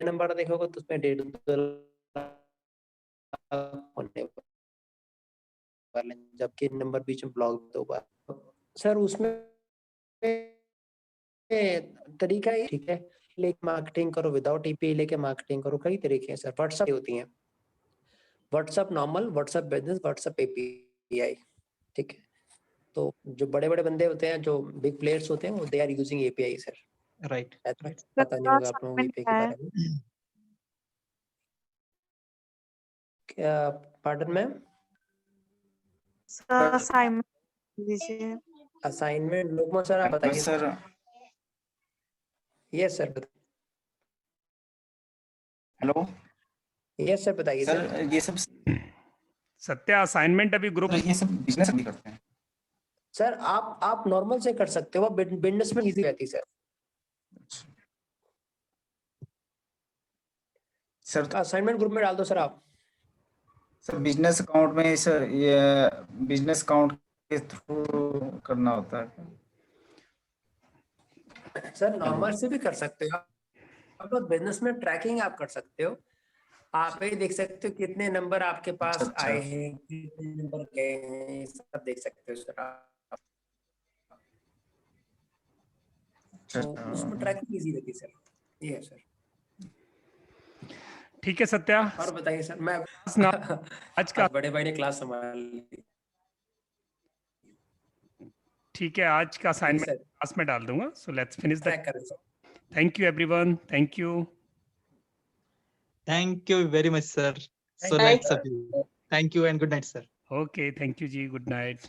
नंबर देखोगे तो उसमें 1.5-2 लाख होने वाले, जबकि नंबर बीच में ब्लॉक 2 बार। सर उसमें तरीका ही ठीक है, लेके मार्केटिंग करो, विदाउट ईपी लेके मार्केटिंग करो, कई तरीके हैं सर। व्हाट्सएप होती हैं, WhatsApp normal, WhatsApp business, WhatsApp API, ठीक है। तो जो बड़े बड़े बंदे होते हैं, जो बिग प्लेयर्स होते हैं, वो they are using API sir. Right. पता नहीं होगा आप लोगों को एपीआई के बारे में। क्या पार्डन मैम? सर असाइनमेंट दीजिए। असाइनमेंट लोकमान सर आप बताइए sir. Yes sir, hello. Yes sir बताइए सर ये सब सत्या असाइनमेंट अभी ग्रुप ये सब बिजनेस भी करते हैं सर। आप नॉर्मल से कर सकते हो, बिजनेस में इजी रहती है सर। सर असाइनमेंट ग्रुप में डाल दो सर आप। सर बिजनेस अकाउंट में सर ये बिजनेस अकाउंट के थ्रू करना होता है सर नॉर्मल से भी कर सकते हो आप, बिजनेस में ट्रैकिंग आप कर सकते हो। आप ही देख सकते हो कितने नंबर आपके पास अच्छा। आए हैं, कितने नंबर गए हैं, सब देख सकते हो सर आप। तो उसमें ट्रैकिंग इजी रहती है सर। ये है सर। ठीक है सत्या। और बताइए सर। मैं आज का बड़े भाई ने क्लास संभाल ली। ठीक है, आज का असाइनमेंट सर क्लास में डाल दूंगा। So let's finish the. Track करें sir. Thank you everyone, thank you. Thank you very much, sir. So Thank nice of you. Thank you and good night, sir. Okay, thank you ji, good night.